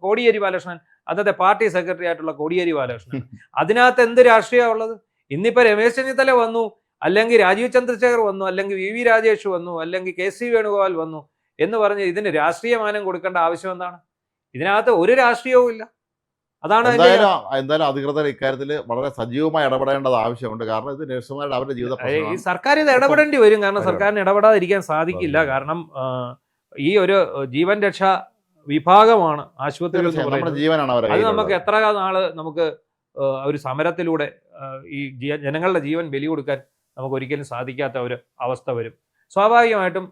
കോടിയേരി ബാലകൃഷ്ണൻ, അന്നത്തെ പാർട്ടി സെക്രട്ടറി ആയിട്ടുള്ള കോടിയേരി ബാലകൃഷ്ണൻ. അതിനകത്ത് എന്ത് രാഷ്ട്രീയമാണ് ഉള്ളത്? ഇന്നിപ്പോ രമേശ് ചെന്നിത്തല വന്നു, അല്ലെങ്കിൽ രാജീവ് ചന്ദ്രശേഖർ വന്നു, അല്ലെങ്കിൽ വി രാജേഷ് വന്നു, അല്ലെങ്കിൽ KC വേണുഗോപാൽ വന്നു എന്ന് പറഞ്ഞ് ഇതിന് രാഷ്ട്രീയ മാനം കൊടുക്കേണ്ട ആവശ്യം എന്താണ്? ഇതിനകത്ത് ഒരു രാഷ്ട്രീയവും ഇല്ല. അതാണ് എന്തായാലും അധികൃതർ ഇക്കാര്യത്തിൽ വളരെ സജീവമായി ഇടപെടേണ്ടത് ആവശ്യമുണ്ട്. കാരണം ഇത് നഴ്സുമാരുടെ അവരുടെ ജീവിത ഈ സർക്കാർ ഇത് ഇടപെടേണ്ടി വരും. കാരണം സർക്കാരിന് ഇടപെടാതിരിക്കാൻ സാധിക്കില്ല. കാരണം ഈ ഒരു ജീവൻ രക്ഷാ വിഭാഗമാണ് ആശുപത്രികൾ. നമ്മുടെ ജീവനാണ് അവർ. അത് നമുക്ക് എത്ര നാള് നമുക്ക് ഒരു സമരത്തിലൂടെ ഈ ജനങ്ങളുടെ ജീവൻ ബലി കൊടുക്കാൻ നമുക്ക് ഒരിക്കലും സാധിക്കാത്ത ഒരു അവസ്ഥ വരും. സ്വാഭാവികമായിട്ടും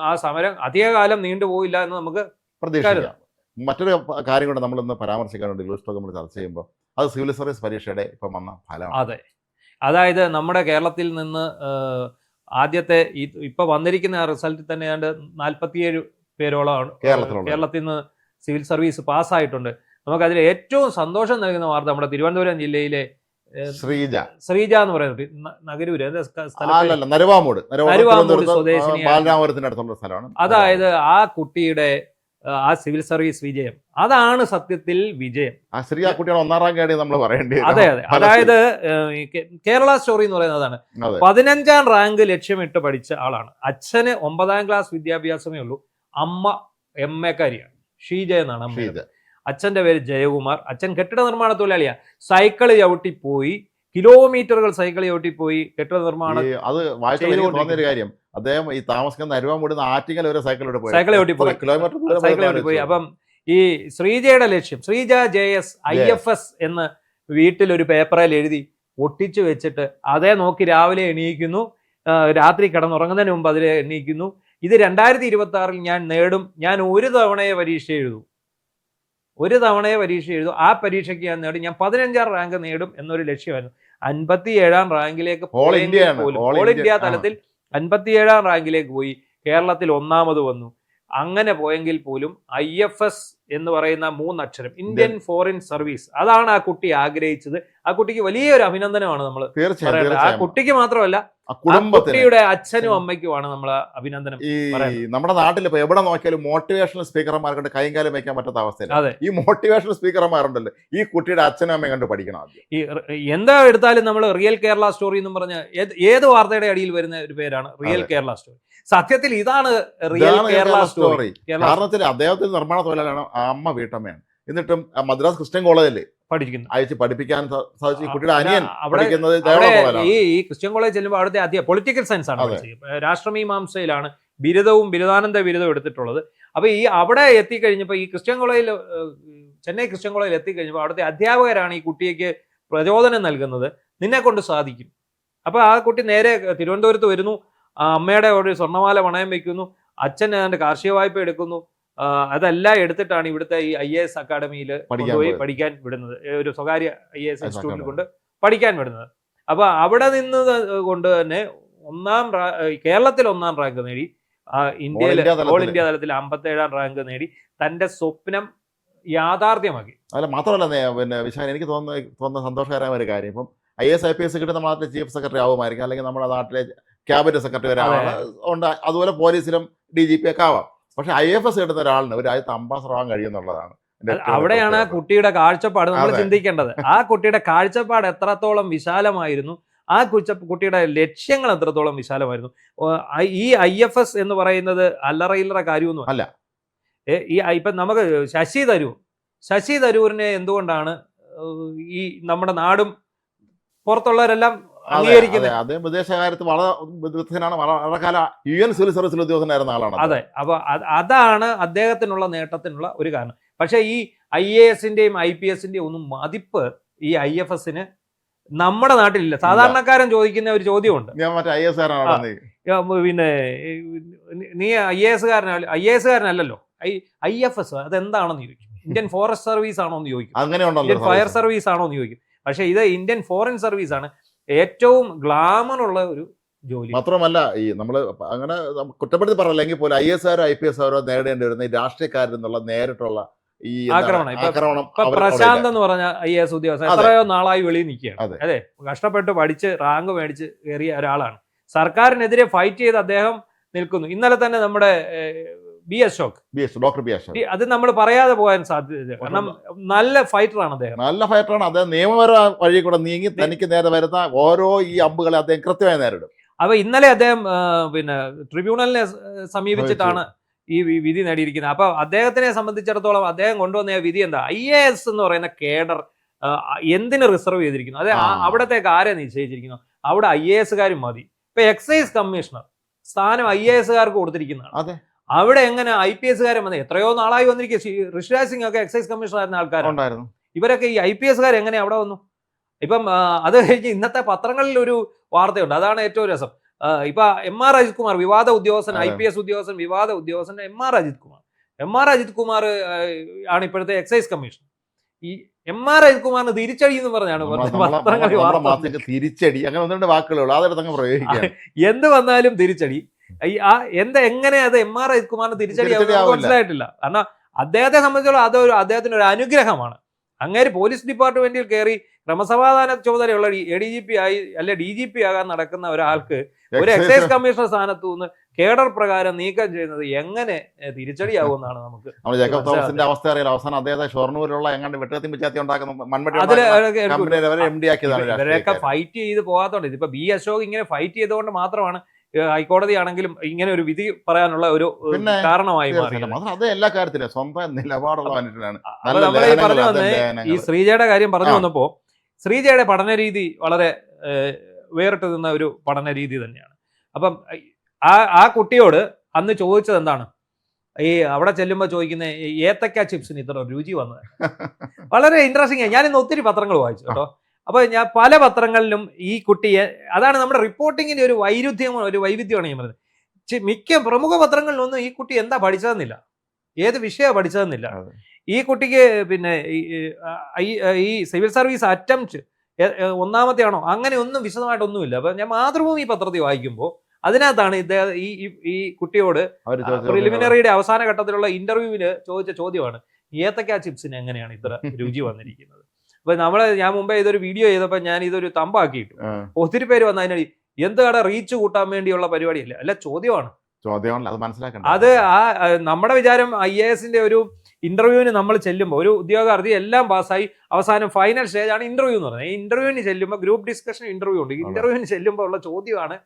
ആ സമരം അധികകാലം നീണ്ടുപോയില്ല എന്ന് നമുക്ക് പ്രതീക്ഷിക്കാം. മറ്റൊരു കാര്യം കൂടെ നമ്മളിന്ന് പരാമർശിക്കാനുണ്ട്. ന്യൂസ് ടോക്ക് നമ്മൾ ചർച്ച ചെയ്യുമ്പോൾ അത് സിവിൽ സർവീസ് പരീക്ഷയുടെ ഇപ്പം വന്ന ഫലമാണ്. അതെ, അതായത് നമ്മുടെ കേരളത്തിൽ നിന്ന് ആദ്യത്തെ ഇപ്പൊ വന്നിരിക്കുന്ന റിസൾട്ടിൽ തന്നെ ഏതാണ്ട് 47 പേരോളമാണ് കേരളത്തിൽ നിന്ന് സിവിൽ സർവീസ് പാസ്സായിട്ടുണ്ട്. നമുക്കതിൽ ഏറ്റവും സന്തോഷം നൽകുന്ന വാർത്ത നമ്മുടെ തിരുവനന്തപുരം ജില്ലയിലെ ശ്രീജ എന്ന് പറയുന്നത് നഗരൂര് നരുവാമൂട് സ്വദേശിനിയാണ്. അതായത് ആ കുട്ടിയുടെ ആ സിവിൽ സർവീസ് വിജയം, അതാണ് സത്യത്തിൽ വിജയം. അതെ അതെ, അതായത് കേരള സ്റ്റോറി എന്ന് പറയുന്നതാണ്. 15ാം റാങ്ക് ലക്ഷ്യമിട്ട് പഠിച്ച ആളാണ്. അച്ഛന് 9ാം ക്ലാസ് വിദ്യാഭ്യാസമേ ഉള്ളൂ. അമ്മ MA കാരിയാണ്. ഷീജ എന്നാണ് അമ്മ. അച്ഛന്റെ പേര് ജയകുമാർ. അച്ഛൻ കെട്ടിട നിർമ്മാണ തൊഴിലാളിയാണ്. സൈക്കിള് ചവിട്ടിപ്പോയി, കിലോമീറ്ററുകൾ സൈക്കിൾ ചവിട്ടിപ്പോയി കെട്ടിട നിർമ്മാണം. അത് കാര്യം അദ്ദേഹം ഈ താമസിക്കുന്ന അരുവാമൂടുന്ന ആറ്റിങ്ങൽ വരെ സൈക്കിൾ ചവിട്ടിപ്പോയി. അപ്പം ഈ ശ്രീജയുടെ ലക്ഷ്യം, ശ്രീജ JS IFS എന്ന് വീട്ടിലൊരു പേപ്പറിൽ എഴുതി ഒട്ടിച്ചു വെച്ചിട്ട് അതേ നോക്കി രാവിലെ എണീക്കുന്നു, രാത്രി കിടന്നുറങ്ങുന്നതിന് മുമ്പ് അതിൽ എണീക്കുന്നു. ഇത് 2026 ഞാൻ നേടും, ഞാൻ ഒരു തവണയെ പരീക്ഷ എഴുതും, ആ പരീക്ഷയ്ക്ക് ഞാൻ നേടും, ഞാൻ 15ാം റാങ്ക് നേടും എന്നൊരു ലക്ഷ്യമായിരുന്നു. 57ാം റാങ്കിലേക്ക് ഓൾ ഇന്ത്യ തലത്തിൽ 57ാം റാങ്കിലേക്ക് പോയി. കേരളത്തിൽ 1ാമത് വന്നു. അങ്ങനെ പോയെങ്കിൽ പോലും IFS എന്ന് പറയുന്ന 3 അക്ഷരം, ഇന്ത്യൻ ഫോറിൻ സർവീസ്, അതാണ് ആ കുട്ടി ആഗ്രഹിച്ചത്. ആ കുട്ടിക്ക് വലിയൊരു അഭിനന്ദനമാണ് നമ്മൾ പറയുന്നത്. ആ കുട്ടിക്ക് മാത്രമല്ല, കുട്ടിയുടെ അച്ഛനും അമ്മയ്ക്കുമാണ് നമ്മൾ അഭിനന്ദനം. നമ്മുടെ നാട്ടിൽ ഇപ്പൊ എവിടെ നോക്കിയാലും മോട്ടിവേഷണൽ സ്പീക്കർമാർക്കുണ്ട് കൈയും കാലം വയ്ക്കാൻ പറ്റാത്ത അവസ്ഥയില്ല. ഈ മോട്ടിവേഷണൽ സ്പീക്കർമാരുണ്ടല്ലോ, ഈ കുട്ടിയുടെ അച്ഛനും അമ്മയും കണ്ട് പഠിക്കണം. ഈ എന്താ എടുത്താലും നമ്മൾ റിയൽ കേരള സ്റ്റോറി എന്ന് പറഞ്ഞ ഏത് വാർത്തയുടെ അടിയിൽ വരുന്ന ഒരു പേരാണ് റിയൽ കേരള സ്റ്റോറി. സത്യത്തിൽ ഇതാണ് റിയൽ കേരള സ്റ്റോറി. കാരണത്തിൽ അദ്ദേഹത്തിന് നിർമ്മാണ തൊഴിലാളിയാണ്, അമ്മ വീട്ടമ്മയാണ്. എന്നിട്ടും മദ്രാസ് ക്രിസ്ത്യൻ കോളേജിൽ അയച്ച് പഠിപ്പിക്കാൻ സാധിച്ചു. കുട്ടിയുടെ അനിയൻ പഠിക്കുന്നത് ഈ ക്രിസ്ത്യൻ കോളേജ് ചെല്ലുമ്പോൾ അവിടുത്തെ പൊളിറ്റിക്കൽ സയൻസ് ആണ്, രാഷ്ട്രമീമാംസയിലാണ് ബിരുദവും ബിരുദാനന്ദ ബിരുദവും എടുത്തിട്ടുള്ളത്. അപ്പൊ ഈ അവിടെ എത്തിക്കഴിഞ്ഞപ്പോൾ ഈ ക്രിസ്ത്യൻ കോളേജിൽ, ചെന്നൈ ക്രിസ്ത്യൻ കോളേജിൽ എത്തിക്കഴിഞ്ഞപ്പോൾ അവിടുത്തെ അധ്യാപകരാണ് ഈ കുട്ടിക്ക് പ്രചോദനം നൽകുന്നത്. നിന്നെ കൊണ്ട് സാധിക്കും. അപ്പൊ ആ കുട്ടി നേരെ തിരുവനന്തപുരത്ത് വരുന്നു, അമ്മയുടെ ഒരു സ്വർണ്ണമാല പണയം വെക്കുന്നു, അച്ഛൻ അതിന്റെ കാർഷിക വായ്പ എടുക്കുന്നു. അതെല്ലാം എടുത്തിട്ടാണ് ഇവിടുത്തെ ഈ IAS അക്കാഡമിയിൽ കൊണ്ടുപോയി പഠിക്കാൻ വിടുന്നത്, ഒരു സ്വകാര്യ IAS ഇൻസ്റ്റിറ്റ്യൂട്ടിൽ കൊണ്ട് പഠിക്കാൻ വിടുന്നത്. അപ്പൊ അവിടെ നിന്ന് കൊണ്ട് തന്നെ കേരളത്തിൽ 1ാം റാങ്ക് നേടി, ഇന്ത്യയിൽ ഓൾ ഇന്ത്യ തലത്തിൽ 57ാം റാങ്ക് നേടി, തന്റെ സ്വപ്നം യാഥാർത്ഥ്യമാക്കി. അല്ല മാത്രമല്ല പിന്നെ വിശാൽ, എനിക്ക് തോന്നുന്ന സന്തോഷകരമായ ഒരു കാര്യം, ഇപ്പം IAS IPS കിട്ടുന്ന നമ്മുടെ നാട്ടിലെ ചീഫ് സെക്രട്ടറി ആവുമായിരിക്കും, അല്ലെങ്കിൽ നമ്മുടെ നാട്ടിലെ ക്യാബിനറ്റ് സെക്രട്ടറി വരെ ഉണ്ട്, അതുപോലെ പോലീസിലും DGP ഒക്കെ ആവാം. പക്ഷെ IFS കിട്ടുന്ന ഒരാളിന് ഒരു രാജ്യത്ത് അംബാസഡർ ആവാൻ കഴിയുമെന്നുള്ളതാണ്. അവിടെയാണ് ആ കുട്ടിയുടെ കാഴ്ചപ്പാട് നമ്മൾ ചിന്തിക്കേണ്ടത്. ആ കുട്ടിയുടെ കാഴ്ചപ്പാട് എത്രത്തോളം വിശാലമായിരുന്നു, ആ കുട്ടിയുടെ ലക്ഷ്യങ്ങൾ എത്രത്തോളം വിശാലമായിരുന്നു. ഈ IFS എന്ന് പറയുന്നത് അല്ലറയില്ലറ കാര്യമൊന്നും അല്ല. ഇപ്പൊ നമുക്ക് ശശി തരൂരിനെ എന്തുകൊണ്ടാണ് ഈ നമ്മുടെ നാടും പുറത്തുള്ളവരെല്ലാം അദ്ദേഹം വിദേശകാര്യത്തിൽ വളരെ കാലം UN സിവിൽ സർവീസിൽ ഉദ്യോഗസ്ഥനായിരുന്ന ആളാണ്. അതെ, അപ്പൊ അതാണ് അദ്ദേഹത്തിനുള്ള നേട്ടത്തിനുള്ള ഒരു കാരണം. പക്ഷെ ഈ IASന്റെയും IPSന്റെയും ഒന്നും മതിപ്പ് ഈ IFSന് നമ്മുടെ നാട്ടിലില്ല. സാധാരണക്കാരൻ ചോദിക്കുന്ന ഒരു ചോദ്യമുണ്ട്, പിന്നെ നീ IAS കാരനല്ലല്ലോ, IFS അതെന്താണെന്ന് ചോദിക്കും. ഇന്ത്യൻ ഫോറസ്റ്റ് സർവീസ് ആണോ എന്ന് ചോദിക്കും, ഇന്ത്യൻ ഫയർ സർവീസ് ആണോ എന്ന് ചോദിക്കും. പക്ഷെ ഇത് ഇന്ത്യൻ ഫോറിൻ സർവീസ് ആണ്, ഏറ്റവും ഗ്ലാമർ ഉള്ള ഒരു ജോലി. മാത്രമല്ല ഈ നമ്മൾ അങ്ങനെ കുറ്റപ്പെടുത്തി പറഞ്ഞില്ലെങ്കിൽ പോലും IAS IPS നേടേണ്ടി വരുന്ന ഈ രാഷ്ട്രീയക്കാരിൽ നിന്നുള്ള നേരിട്ടുള്ള ഈ ആക്രമണം. ആക്രമണം ഇപ്പൊ പ്രശാന്ത് എന്ന് പറഞ്ഞ IAS ഉദ്യോഗസ്ഥൻ എത്രയോ നാളായി വെളിയിൽ നിൽക്കുകയാണ്. അതെ. അതെ, കഷ്ടപ്പെട്ട് പഠിച്ച് റാങ്ക് മേടിച്ച് കയറിയ ഒരാളാണ്. സർക്കാരിനെതിരെ ഫൈറ്റ് ചെയ്ത് അദ്ദേഹം നിൽക്കുന്നു. ഇന്നലെ തന്നെ നമ്മുടെ ഡോക്ടർ ബി അശോക് അത് നമ്മൾ പറയാതെ പോകാൻ സാധ്യത, കാരണം നല്ല ഫൈറ്ററാണ് അദ്ദേഹം. നല്ല ഫൈറ്ററാണ് അദ്ദേഹം. നിയമപരമായ വഴി കൂടെ നീങ്ങി തനിക്ക് നേരെ വരുന്ന ഓരോ ഈ അമ്പുകളെ അദ്ദേഹം കൃത്യമായി നേരിടും. അപ്പൊ ഇന്നലെ അദ്ദേഹം പിന്നെ ട്രിബ്യൂണലിനെ സമീപിച്ചിട്ടാണ് ഈ വിധി നേടിയിരിക്കുന്നത്. അപ്പൊ അദ്ദേഹത്തിനെ സംബന്ധിച്ചിടത്തോളം അദ്ദേഹം കൊണ്ടുവന്ന വിധി എന്താ? IAS എന്ന് പറയുന്ന കേഡർ എന്തിന് റിസർവ് ചെയ്തിരിക്കുന്നു? അത് അവിടത്തേക്ക് ആരെ നിശ്ചയിച്ചിരിക്കുന്നു? അവിടെ IAS-കാരും മതി. ഇപ്പൊ എക്സൈസ് കമ്മീഷണർ സ്ഥാനം IAS-കാർക്ക് കൊടുത്തിരിക്കുന്നതാണ്. അതെ, അവിടെ എങ്ങനെ IPS-കാരും വന്നത്? എത്രയോ നാളായി വന്നിരിക്കുക. ഋഷിരാജ് സിംഗ് ഒക്കെ എക്സൈസ് കമ്മീഷണർ ആയിരുന്ന ആൾക്കാരുണ്ടായിരുന്നു. ഇവരൊക്കെ ഈ IPS-കാർ എങ്ങനെ അവിടെ വന്നു? ഇപ്പം അത് കഴിഞ്ഞ് ഇന്നത്തെ പത്രങ്ങളിൽ ഒരു വാർത്തയുണ്ട്, അതാണ് ഏറ്റവും രസം. ഇപ്പൊ MR അജിത് കുമാർ, വിവാദ ഉദ്യോഗസ്ഥൻ, IPS ഉദ്യോഗസ്ഥൻ, വിവാദ ഉദ്യോഗസ്ഥൻ MR അജിത് കുമാർ ആണ് ഇപ്പോഴത്തെ എക്സൈസ് കമ്മീഷൻ. ഈ MR അജിത് കുമാറിന് തിരിച്ചടി എന്ന് പറഞ്ഞാണ് പത്രങ്ങളിൽ തിരിച്ചടി, അങ്ങനെ ഒന്നുകൊണ്ട് വാക്കുകളുള്ളൂ, അതെടുത്ത് പ്രയോഗിക്കുക. എന്ത് വന്നാലും തിരിച്ചടി. എങ്ങനെ അത് MR അജിത് കുമാറിന് തിരിച്ചടി മനസ്സിലായിട്ടില്ല. കാരണം അദ്ദേഹത്തെ സംബന്ധിച്ചോളം അദ്ദേഹത്തിന് ഒരു അനുഗ്രഹമാണ്. അങ്ങേര് പോലീസ് ഡിപ്പാർട്ട്മെന്റിൽ കയറി ക്രമസമാധാന ചുമതലയുള്ള ADGP ആയി അല്ലെ DGP ആകാൻ നടക്കുന്ന ഒരാൾക്ക് ഒരു എക്സൈസ് കമ്മീഷണർ സ്ഥാനത്ത് നിന്ന് കേഡർ പ്രകാരം നീക്കം ചെയ്യുന്നത് എങ്ങനെ തിരിച്ചടിയാവുമെന്നാണ് നമുക്ക്. ജേക്കബ് തോമസിന്റെ അവസ്ഥ അറിയാലോ. അവസാനം അദ്ദേഹത്തെ ഷൊർണൂരിലുള്ള എങ്ങാണ്ട് വെട്ടത്തി പിച്ചാത്തി ഉണ്ടാക്കുന്ന ഇവരൊക്കെ ഫൈറ്റ് ചെയ്ത് പോകാത്തോണ്ട്. ഇതിപ്പോ ബി അശോക് ഇങ്ങനെ ഫൈറ്റ് ചെയ്തുകൊണ്ട് മാത്രമാണ് ഹൈക്കോടതി ആണെങ്കിലും ഇങ്ങനെ ഒരു വിധി പറയാനുള്ള ഒരു കാരണമായി മാറി. അത് എല്ലാ കാര്യത്തിലും സ്വന്തം നിലപാടുള്ള മനുഷ്യനാണ്. പറഞ്ഞു വന്നേ, ഈ ശ്രീജയുടെ കാര്യം പറഞ്ഞു വന്നപ്പോ ശ്രീജയുടെ പഠന രീതി വളരെ വേറിട്ട് നിന്ന ഒരു പഠന രീതി തന്നെയാണ്. അപ്പം ആ കുട്ടിയോട് അന്ന് ചോദിച്ചത് എന്താണ്? ഈ അവിടെ ചെല്ലുമ്പോൾ ചോദിക്കുന്ന ഏത്തക്ക ചിപ്സിന് ഇത്ര രുചി വന്നത് വളരെ ഇൻട്രസ്റ്റിംഗ് ആണ്. ഞാനിന്ന് ഒത്തിരി പത്രങ്ങൾ വായിച്ചു കേട്ടോ. അപ്പൊ ഞാൻ പല പത്രങ്ങളിലും ഈ കുട്ടിയെ, അതാണ് നമ്മുടെ റിപ്പോർട്ടിങ്ങിന്റെ ഒരു വൈവിധ്യമാണ് ഞാൻ പറയുന്നത്. മിക്ക പ്രമുഖ പത്രങ്ങളിലൊന്നും ഈ കുട്ടി എന്താ പഠിച്ചതെന്നില്ല, ഏത് വിഷയമാണ് പഠിച്ചതെന്നില്ല. ഈ കുട്ടിക്ക് പിന്നെ ഈ സിവിൽ സർവീസ് അറ്റംപ്റ്റ് ഒന്നാമത്തെ ആണോ അങ്ങനെ ഒന്നും വിശദമായിട്ടൊന്നുമില്ല. അപ്പൊ ഞാൻ മാതൃഭൂമി പത്രത്തിൽ വായിക്കുമ്പോൾ അതിനകത്താണ് ഇദ്ദേഹം ഈ കുട്ടിയോട് പ്രിലിമിനറിയുടെ അവസാന ഘട്ടത്തിലുള്ള ഇന്റർവ്യൂവില് ചോദിച്ച ചോദ്യമാണ്, ഏത്തക്ക ചിപ്സിന് എങ്ങനെയാണ് ഇത്ര രുചി വന്നിരിക്കുന്നത്? അപ്പൊ ഞാൻ മുമ്പേ ഇതൊരു വീഡിയോ ചെയ്തപ്പോ ഞാൻ ഇതൊരു തമ്പാക്കിയിട്ടു. ഒത്തിരി പേര് വന്ന അതിനടി എന്താണ് റീച്ച് കൂട്ടാൻ വേണ്ടിയുള്ള പരിപാടിയല്ല, അല്ല ചോദ്യമാണ്. അത് നമ്മുടെ വിചാരം IAS-ന്റെ ഒരു ഇന്റർവ്യൂവിന് നമ്മൾ ചെല്ലുമ്പോൾ ഒരു ഉദ്യോഗാർത്ഥി എല്ലാം പാസ്സായി അവസാനം ഫൈനൽ സ്റ്റേജ് ആണ് ഇന്റർവ്യൂ എന്ന് പറയുന്നത്. ഈ ഇന്റർവ്യൂവിന് ചെല്ലുമ്പോൾ ഗ്രൂപ്പ് ഡിസ്കഷൻ ഇന്റർവ്യൂ ഉണ്ട്. ഇന്റർവ്യൂവിന് ചെല്ലുമ്പോൾ ഉള്ള ചോദ്യമാണ്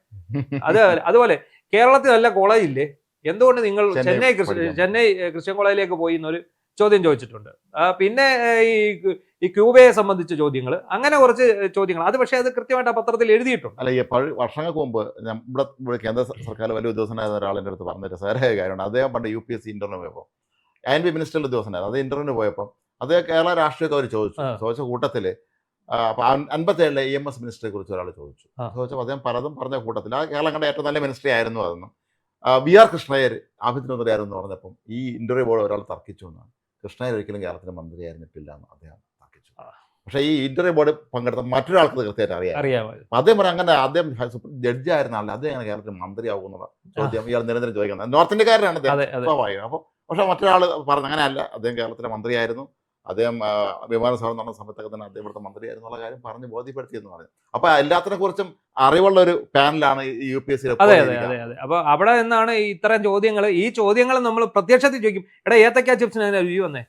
അതുപോലെ കേരളത്തിൽ നല്ല കോളേജില്ലേ, എന്തുകൊണ്ട് നിങ്ങൾ ചെന്നൈ ക്രിസ്ത്യൻ കോളേജിലേക്ക് പോയി എന്നൊരു ചോദ്യം ചോദിച്ചിട്ടുണ്ട്. പിന്നെ ഈ ക്യൂബയെ സംബന്ധിച്ച ചോദ്യങ്ങൾ, അങ്ങനെ കുറച്ച് ചോദ്യങ്ങൾ. അത് പക്ഷേ അത് കൃത്യമായിട്ട് ആ പത്രത്തിൽ എഴുതിയിട്ടുണ്ട്. അല്ല, ഈ വർഷങ്ങൾക്ക് മുമ്പ് ഇവിടെ കേന്ദ്ര സർക്കാർ വലിയ ഉദ്യോഗസ്ഥനായ ഒരാളിൻ്റെ അടുത്ത് പറഞ്ഞ രസകരമായ കാര്യമാണ്. അദ്ദേഹം പണ്ട് UPSC ഇന്റർവ്യൂ പോയപ്പോൾ INB മിനിസ്റ്ററിൽ ഉദ്യോഗസ്ഥനായിരുന്നു. അത് ഇന്റർവ്യൂവിന് പോയപ്പോൾ അദ്ദേഹം കേരള രാഷ്ട്രീയമൊക്കെ അവർ ചോദിച്ച കൂട്ടത്തിൽ 57 EMS മിനിസ്റ്ററെ കുറിച്ച് ഒരാൾ ചോദിച്ചപ്പോൾ അദ്ദേഹം പലതും പറഞ്ഞ കൂട്ടത്തിൽ കേരളം കണ്ട ഏറ്റവും നല്ല മിനിസ്റ്ററി ആയിരുന്നു അതെന്നും VR കൃഷ്ണയ്യർ ആഭ്യന്തരമന്ത്രിയായിരുന്നു പറഞ്ഞപ്പം ഈ ഇന്റർവ്യൂ ബോർഡ് ഒരാൾ തർക്കിച്ചു എന്നാണ്. കൃഷ്ണയ്യർ ഒരിക്കലും കേരളത്തിന് മന്ത്രിയായിരുന്നിട്ടില്ല എന്ന് അദ്ദേഹം തർക്കിച്ചു. പക്ഷേ ഈ ഇന്റർവ്യൂ ബോർഡ് പങ്കെടുത്ത മറ്റൊരാൾക്ക് കൃത്യമായിട്ട് അറിയാം. അദ്ദേഹം പറയാം, അങ്ങനെ അദ്ദേഹം ജഡ്ജി ആയിരുന്ന ആളെ അദ്ദേഹം അങ്ങനെ കേരളത്തിൽ മന്ത്രിയാകും എന്നുള്ള ചോദ്യം ഇയാൾ നിരന്തരം ചോദിക്കുന്നത്. നോർത്ത് ഇന്ത്യക്കാരനാണ് അദ്ദേഹം. അപ്പോൾ പക്ഷെ മറ്റൊരാൾ പറഞ്ഞു അങ്ങനെയല്ല, അദ്ദേഹം കേരളത്തിലെ മന്ത്രിയായിരുന്നു, അദ്ദേഹം വിമാനത്താവളം നടന്ന സമയത്തൊക്കെ തന്നെ അദ്ദേഹം ഇവിടുത്തെ മന്ത്രിയായിരുന്നു എന്നുള്ള കാര്യം പറഞ്ഞ് ബോധ്യപ്പെടുത്തിയെന്ന് പറഞ്ഞു. അപ്പൊ എല്ലാത്തിനെ കുറിച്ചും അറിവുള്ള ഒരു പാനലാണ് ഈ UPSC. അതെ. അപ്പൊ അവിടെ നിന്നാണ് ഇത്തരം ചോദ്യങ്ങൾ. ഈ ചോദ്യങ്ങൾ നമ്മൾ പ്രത്യക്ഷത്തിൽ ചോദിക്കും, എടാ ഏത്തക്ക ചിപ്സിന് അതിനെ രുചി വന്നേ,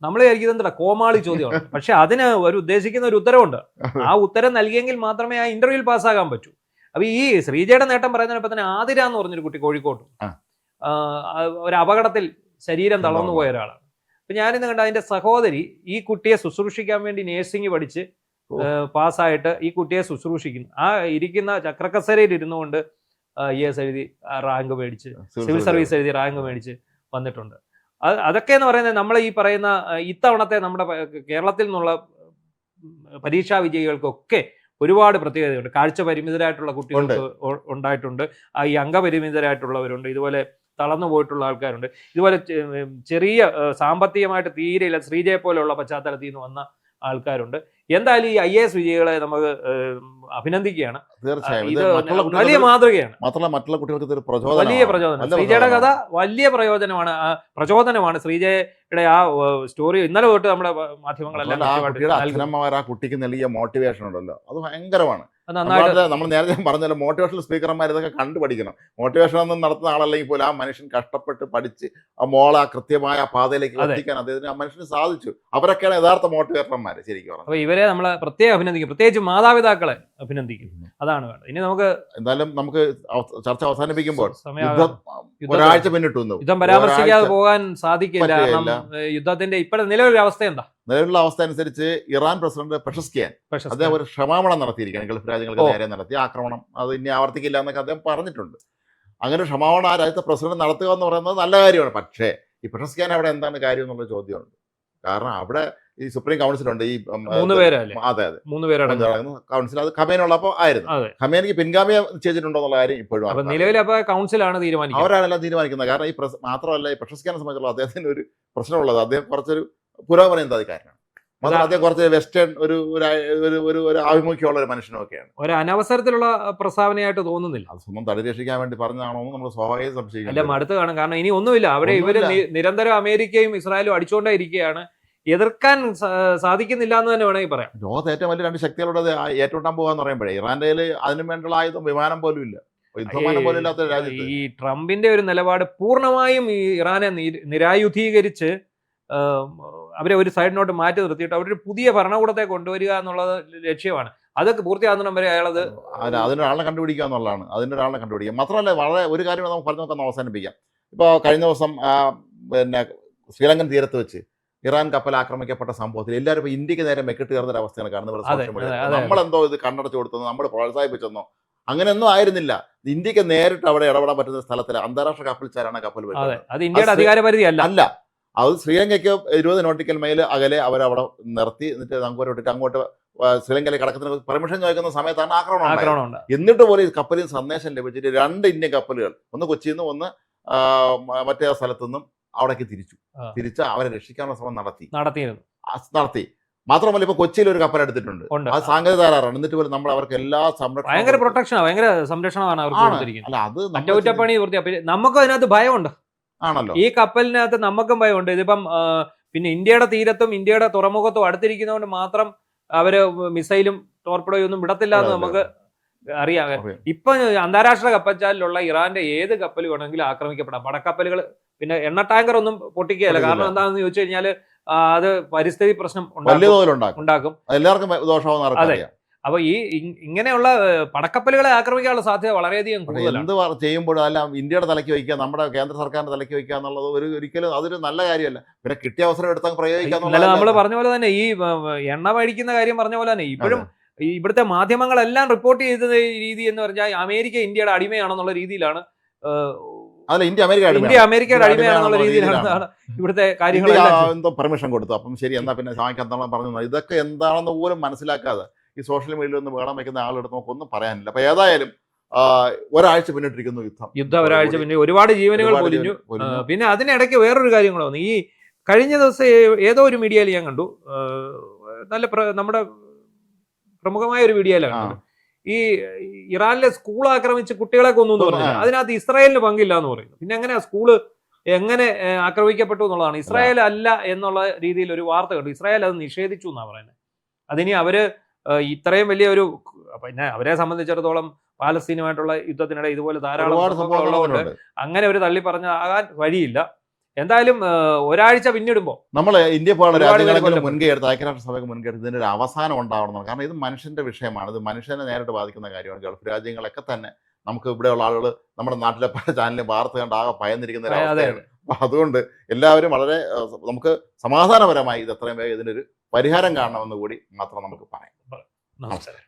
നമ്മൾ വിചാരിക്കുന്നത് കോമാളി ചോദ്യമാണ്. പക്ഷെ അതിന് ഒരു ഉദ്ദേശിക്കുന്ന ഒരു ഉത്തരവുണ്ട്. ആ ഉത്തരം നൽകിയെങ്കിൽ മാത്രമേ ആ ഇന്റർവ്യൂവിൽ പാസ്സാകാൻ പറ്റൂ. അപ്പൊ ഈ ശ്രീജയുടെ നേട്ടം പറയുന്നതിനൊപ്പം തന്നെ ആതിര എന്ന് പറഞ്ഞൊരു കുട്ടി കോഴിക്കോട്ടും ഒരു അപകടത്തിൽ ശരീരം തളർന്നു പോയ ഒരാളാണ്. അപ്പൊ ഞാനിന്ന് കണ്ട അതിന്റെ സഹോദരി ഈ കുട്ടിയെ ശുശ്രൂഷിക്കാൻ വേണ്ടി നേഴ്സിംഗ് പഠിച്ച് പാസ്സായിട്ട് ഈ കുട്ടിയെ ശുശ്രൂഷിക്കുന്നു. ആ ഇരിക്കുന്ന ചക്രക്കസേരയിൽ ഇരുന്നുകൊണ്ട് IAS എഴുതി റാങ്ക് മേടിച്ച്, സിവിൽ സർവീസ് എഴുതി റാങ്ക് മേടിച്ച് വന്നിട്ടുണ്ട്. അതൊക്കെ എന്ന് പറയുന്നത് നമ്മൾ ഈ പറയുന്ന ഇത്തവണത്തെ നമ്മുടെ കേരളത്തിൽ നിന്നുള്ള പരീക്ഷാ വിജയികൾക്കൊക്കെ ഒരുപാട് പ്രത്യേകതയുണ്ട്. കാഴ്ച പരിമിതരായിട്ടുള്ള കുട്ടികൾക്ക് ഉണ്ടായിട്ടുണ്ട്, ഈ അംഗപരിമിതരായിട്ടുള്ളവരുണ്ട്, ഇതുപോലെ തളർന്നു പോയിട്ടുള്ള ആൾക്കാരുണ്ട്, ഇതുപോലെ ചെറിയ സാമ്പത്തികമായിട്ട് തീരെയില്ല ശ്രീജയെ പോലെയുള്ള പശ്ചാത്തലത്തിൽ നിന്ന് വന്ന ആൾക്കാരുണ്ട്. എന്തായാലും ഈ IAS വിജയികളെ നമുക്ക് അഭിനന്ദിക്കുകയാണ്. തീർച്ചയായും ഇത് മറ്റുള്ള വലിയ കുട്ടികൾക്ക് മാതൃകയാണ്, മാത്രമല്ല മറ്റുള്ള കുട്ടികൾക്ക് ഇതൊരു വലിയ പ്രചോദനം. നല്ല ശ്രീജയുടെ കഥ പ്രചോദനമാണ്. വലിയ പ്രചോദനമാണ്. ശ്രീജയുടെ ആ സ്റ്റോറി ഇന്നലെ തൊട്ട് നമ്മുടെ മാധ്യമങ്ങളെല്ലാം മാത്രമല്ല, ആ കുട്ടിയുടെ നൽകുന്നു. അച്ഛനമ്മമാർ ആ കുട്ടിക്ക് നൽകിയ മോട്ടിവേഷൻ ഉണ്ടല്ലോ, അത് ഭയങ്കരമാണ്. അത് നന്നായിട്ട് നമ്മൾ നേരത്തെ പറഞ്ഞല്ലോ, മോട്ടിവേഷണൽ സ്പീക്കർമാർ ഇതൊക്കെ കണ്ടുപഠിക്കണം. മോട്ടിവേഷൻ ഒന്നും നടത്തുന്ന ആളല്ലെങ്കിൽ പോലും ആ മനുഷ്യൻ കഷ്ടപ്പെട്ട് പഠിച്ച് ആ മോളെ ആ കൃത്യമായ ആ പാതയിലേക്ക് അതെ. എത്തിക്കാൻ അദ്ദേഹത്തിന് ആ മനുഷ്യന് സാധിച്ചു. അവരൊക്കെയാണ് യഥാർത്ഥ മോട്ടിവേറ്റർമാർ ശരിക്കും പറഞ്ഞത്. അപ്പൊ ഇവരെ നമ്മൾ പ്രത്യേകം അഭിനന്ദിക്കും, പ്രത്യേകിച്ച് മാതാപിതാക്കളെ അഭിനന്ദിക്കും. അതാണ് വേണ്ടത്. ഇനി നമുക്ക് എന്തായാലും നമുക്ക് ചർച്ച അവസാനിപ്പിക്കുമ്പോൾ സമയം യുദ്ധം ഒരാഴ്ച പിന്നിട്ടു. യുദ്ധം പരാമർശിക്കാതെ പോകാൻ സാധിക്കില്ല. പറ്റുകയില്ല. കാരണം യുദ്ധത്തിന്റെ ഇപ്പോഴത്തെ നിലവിലെ അവസ്ഥ എന്താ? നിലവിലുള്ള അവസ്ഥ അനുസരിച്ച് ഇറാൻ പ്രസിഡന്റ് പെഷസ്കിയാൻ അദ്ദേഹം ഒരു ക്ഷമാപണം നടത്തിയിരിക്കുകയാണ്. ഗൾഫ് രാജ്യങ്ങൾക്ക് നേരെ നടത്തിയ ആക്രമണം അത് ഇനി ആവർത്തിക്കില്ല എന്നൊക്കെ അദ്ദേഹം പറഞ്ഞിട്ടുണ്ട്. അങ്ങനെ ക്ഷമാപണം ആ രാജ്യത്തെ പ്രസിഡന്റ് നടത്തുക എന്ന് പറയുന്നത് നല്ല കാര്യമാണ്. പക്ഷേ ഈ പെഷസ്കിയാൻ അവിടെ എന്താണ് കാര്യം എന്നുള്ള ചോദ്യമുണ്ട്. കാരണം അവിടെ ഈ സുപ്രീം കൗൺസിലുണ്ട്, ഈ 3 പേരല്ലേ? അതെ അതെ 3 പേരടങ്ങും കൗൺസിൽ, അത് ഖമേനുള്ളപ്പോൾ ആയിരുന്നു. അതെ. ഖമേനിക്ക് പിൻഗാമിയെ നിശ്ചയിച്ചിട്ടുണ്ടോ എന്നുള്ള കാര്യം ഇപ്പോഴും അപ്പൊ നിലവിൽ അപ്പൊ കൗൺസിലാണ് തീരുമാനിക്കുന്നത്. അവരാണെല്ലാം തീരുമാനിക്കുന്നത്. കാരണം ഈ മാത്രമല്ല, ഈ പെഷസ്കിയാനെ സംബന്ധിച്ചുള്ള അദ്ദേഹത്തിന് ഒരു പ്രശ്നമുള്ളത്, അദ്ദേഹം കുറച്ചൊരു പുരോഗമന ചിന്താധികാരനാണ്. മാത്രമല്ല അദ്ദേഹം കുറച്ച് വെസ്റ്റേൺ ഒരു ആഭിമുഖ്യമുള്ള ഒരു മനുഷ്യനൊക്കെയാണ്. ഒരു അനവസരത്തിലുള്ള പ്രസ്താവനയായിട്ട് തോന്നുന്നില്ല. അത് സ്വന്തം തടി രക്ഷിക്കാൻ വേണ്ടി പറഞ്ഞതാണോ എന്ന് നമ്മൾ സ്വാഭാവികം അല്ല, സംശയിക്കും. മടുത്ത് കാണും. കാരണം ഇനി ഒന്നുമില്ല. അവിടെ ഇവര് നിരന്തരം അമേരിക്കയും ഇസ്രായേലും അടിച്ചുകൊണ്ടേ ഇരിക്കുകയാണ്. എതിർക്കാൻ സാധിക്കുന്നില്ല എന്ന് തന്നെ വേണമെങ്കിൽ പറയാം. ലോകത്ത് ഏറ്റവും വലിയ 2 ശക്തികളോട് ഏറ്റുമുട്ടാൻ പോകാന്ന് പറയുമ്പോഴേ ഇറാന്റെ അതിനു വേണ്ടിയുള്ള ആയുധം വിമാനം പോലും ഇല്ല, യുദ്ധവിമാനം പോലും ഇല്ലാത്ത രാജ്യത്ത് ഈ ട്രംപിന്റെ ഒരു നിലപാട് പൂർണ്ണമായും ഈ ഇറാനെ നിരായുധീകരിച്ച് അവരെ ഒരു സൈഡിനോട്ട് മാറ്റി നിർത്തിയിട്ട് അവരൊരു പുതിയ ഭരണകൂടത്തെ കൊണ്ടുവരിക എന്നുള്ളത് ലക്ഷ്യമാണ്. അതൊക്കെ പൂർത്തിയാകുന്ന വരെ അയാളത് അതിനൊരാളെ കണ്ടുപിടിക്കുക എന്നുള്ളതാണ്. അതിനൊരാളെ കണ്ടുപിടിക്കുക മാത്രമല്ല, വളരെ ഒരു കാര്യം നമുക്ക് പറഞ്ഞു നോക്കാൻ അവസാനിപ്പിക്കാം. ഇപ്പോൾ കഴിഞ്ഞ ദിവസം പിന്നെ ശ്രീലങ്കൻ തീരത്ത് വെച്ച് ഇറാൻ കപ്പൽ ആക്രമിക്കപ്പെട്ട സംഭവത്തിൽ എല്ലാവരും ഇപ്പോൾ ഇന്ത്യക്ക് നേരെ മെക്കിട്ട് കയറുന്ന അവസ്ഥയാണ് കാണുന്നത്. നമ്മളെന്തോ ഇത് കണ്ണടച്ചു കൊടുത്തെന്നോ നമ്മൾ പ്രോത്സാഹിപ്പിച്ചെന്നോ അങ്ങനെയൊന്നും ആയിരുന്നില്ല. ഇന്ത്യക്ക് നേരിട്ട് അവിടെ ഇടപെടാൻ പറ്റുന്ന സ്ഥലത്തിൽ അന്താരാഷ്ട്ര കപ്പൽച്ചാരാണ് കപ്പൽ വരുന്നത്. അത് ഇന്ത്യയുടെ അധികാരപരിധി അല്ല. അത് ശ്രീലങ്കയ്ക്ക് 20 നോട്ടിക്കൽ മൈൽ അകലെ അവരവിടെ നിർത്തി, എന്നിട്ട് നങ്കൂരിട്ടിട്ട് അങ്ങോട്ട് ശ്രീലങ്കയിലെ കടക്കത്തിന് പെർമിഷൻ ചോദിക്കുന്ന സമയത്താണ് ആക്രമണം. എന്നിട്ട് പോലും ഈ കപ്പലിൽ സന്ദേശം ലഭിച്ചിട്ട് 2 ഇന്ത്യൻ കപ്പലുകൾ, ഒന്ന് കൊച്ചിയിൽ നിന്നും ഒന്ന് മറ്റേ സ്ഥലത്തു നിന്നും അവിടേക്ക് തിരിച്ച് അവരെ രക്ഷിക്കാനുള്ള ശ്രമം നടത്തി. മാത്രമല്ല ഇപ്പൊ കൊച്ചിയിൽ ഒരു കപ്പൽ എടുത്തിട്ടുണ്ട്. അത് സാങ്കേതിക തകരാറാണ്. എന്നിട്ട് പോലും നമ്മൾ അവർക്ക് എല്ലാ ഭയങ്കര പ്രൊട്ടക്ഷനാണ്, ഭയങ്കര സംരക്ഷണമാണ് അവർക്ക് കൊടുത്തിരിക്കുന്നത്. അല്ല, അത് അറ്റകുറ്റപ്പണി നമുക്കും അതിനകത്ത് ഭയമുണ്ട്. ആണല്ലോ, ഈ കപ്പലിനകത്ത് നമുക്കും ഭയമുണ്ട്. ഇതിപ്പം പിന്നെ ഇന്ത്യയുടെ തീരത്തും ഇന്ത്യയുടെ തുറമുഖത്തും അടുത്തിരിക്കുന്നതുകൊണ്ട് മാത്രം അവര് മിസൈലും ടോർപിഡോയും ഒന്നും വിടത്തില്ല എന്ന് നമുക്ക് അറിയാം. ഇപ്പൊ അന്താരാഷ്ട്ര കപ്പൽച്ചാലിലുള്ള ഇറാന്റെ ഏത് കപ്പൽ വേണമെങ്കിലും ആക്രമിക്കപ്പെടാം. പടക്കപ്പലുകൾ, പിന്നെ എണ്ണ ടാങ്കർ ഒന്നും പൊട്ടിക്കുകയല്ല. കാരണം എന്താണെന്ന് ചോദിച്ചു കഴിഞ്ഞാല് അത് പരിസ്ഥിതി പ്രശ്നം ഉണ്ടാക്കും, എല്ലാവർക്കും ദോഷമാകുന്ന. അതെ. അപ്പൊ ഈ ഇങ്ങനെയുള്ള പടക്കപ്പലുകളെ ആക്രമിക്കാനുള്ള സാധ്യത വളരെയധികം കൂടുതലാണ്. എന്ത് ചെയ്യുമ്പോഴും അല്ല ഇന്ത്യയുടെ തലയ്ക്ക് വയ്ക്കുക, നമ്മുടെ കേന്ദ്ര സർക്കാരിന്റെ തലയ്ക്ക് വയ്ക്കുക എന്നുള്ളത് ഒരിക്കലും അതൊരു നല്ല കാര്യമല്ല. പിന്നെ കിട്ടിയ അവസരം എടുത്താൽ പ്രയോഗിക്കുക. നമ്മൾ പറഞ്ഞ പോലെ തന്നെ ഈ എണ്ണ മേടിക്കുന്ന കാര്യം പറഞ്ഞ പോലെ തന്നെ ഇപ്പോഴും ഇവിടുത്തെ മാധ്യമങ്ങളെല്ലാം റിപ്പോർട്ട് ചെയ്ത രീതി എന്ന് പറഞ്ഞാൽ അമേരിക്ക ഇന്ത്യയുടെ അടിമയാണെന്നുള്ള രീതിയിലാണ്. ഇന്ത്യ അമേരിക്കയുടെ അടിമയാണെന്നുള്ള രീതിയിലാണ് ഇവിടുത്തെ കാര്യങ്ങൾ. എന്തോ പെർമിഷൻ കൊടുത്തു, അപ്പം ശരി എന്നാ പിന്നെ സാധിക്കാൻ പറഞ്ഞു. ഇതൊക്കെ എന്താണെന്ന് പോലും മനസ്സിലാക്കാതെ ഈ സോഷ്യൽ മീഡിയയിൽ ഒന്ന് വേണം വയ്ക്കുന്ന ആളെടുത്ത് നമുക്കൊന്നും പറയാനില്ല. അപ്പൊ ഏതായാലും ഒരാഴ്ച പിന്നിട്ടിരിക്കുന്നു യുദ്ധം. ഒരാഴ്ച പിന്നെ ഒരുപാട് ജീവനുകൾ പൊലിഞ്ഞു. പിന്നെ അതിനിടയ്ക്ക് വേറൊരു കാര്യം കൂടെ വന്നു. ഈ കഴിഞ്ഞ ദിവസം ഏതോ ഒരു മീഡിയയിൽ ഞാൻ കണ്ടു, നമ്മുടെ പ്രമുഖമായ ഒരു വീഡിയോയിലാണ് കണ്ടത്. ഈ ഇറാനിലെ സ്കൂൾ ആക്രമിച്ച് കുട്ടികളെ കൊന്നു എന്ന് പറഞ്ഞു. അതിനകത്ത് ഇസ്രായേലിന് പങ്കില്ല എന്ന് പറയുന്നു. പിന്നെ എങ്ങനെ സ്കൂള് എങ്ങനെ ആക്രമിക്കപ്പെട്ടു എന്നുള്ളതാണ്. ഇസ്രായേൽ അല്ല എന്നുള്ള രീതിയിൽ ഒരു വാർത്ത കണ്ടു. ഇസ്രായേൽ അത് നിഷേധിച്ചു എന്നാണ് പറയുന്നത്. അതിനി അവര് ഇത്രയും വലിയൊരു, പിന്നെ അവരെ സംബന്ധിച്ചിടത്തോളം പാലസ്തീനുമായിട്ടുള്ള യുദ്ധത്തിനിടെ ഇതുപോലെ ധാരാളം സംഭവങ്ങളുള്ളതുകൊണ്ട് അങ്ങനെ ഒരു തള്ളി പറഞ്ഞാകാൻ വഴിയില്ല. എന്തായാലും ഒരാഴ്ച പിന്നിടുമ്പോൾ നമ്മൾ ഇന്ത്യ പോലുള്ള രാജ്യങ്ങളെങ്കിലും മുൻകൈ എടുത്ത്, ഐക്യരാഷ്ട്രസഭയ്ക്ക് മുൻകൈ എടുത്ത് ഇതിൻ്റെ ഒരു അവസാനം ഉണ്ടാവണം. കാരണം ഇത് മനുഷ്യന്റെ വിഷയമാണ്, ഇത് മനുഷ്യനെ നേരിട്ട് ബാധിക്കുന്ന കാര്യമാണ്. ഗൾഫ് രാജ്യങ്ങളൊക്കെ തന്നെ നമുക്ക് ഇവിടെയുള്ള ആളുകൾ നമ്മുടെ നാട്ടിലെ പല ചാനലിൽ വാർത്ത കണ്ട് ആകെ ഭയന്നിരിക്കുന്ന ഒരു അവസ്ഥയാണ്. അതുകൊണ്ട് എല്ലാവരും വളരെ നമുക്ക് സമാധാനപരമായി ഇത് എത്രയും വേഗം ഇതിനൊരു പരിഹാരം കാണണമെന്ന് കൂടി മാത്രം നമുക്ക് പറയാം. നമസ്കാരം.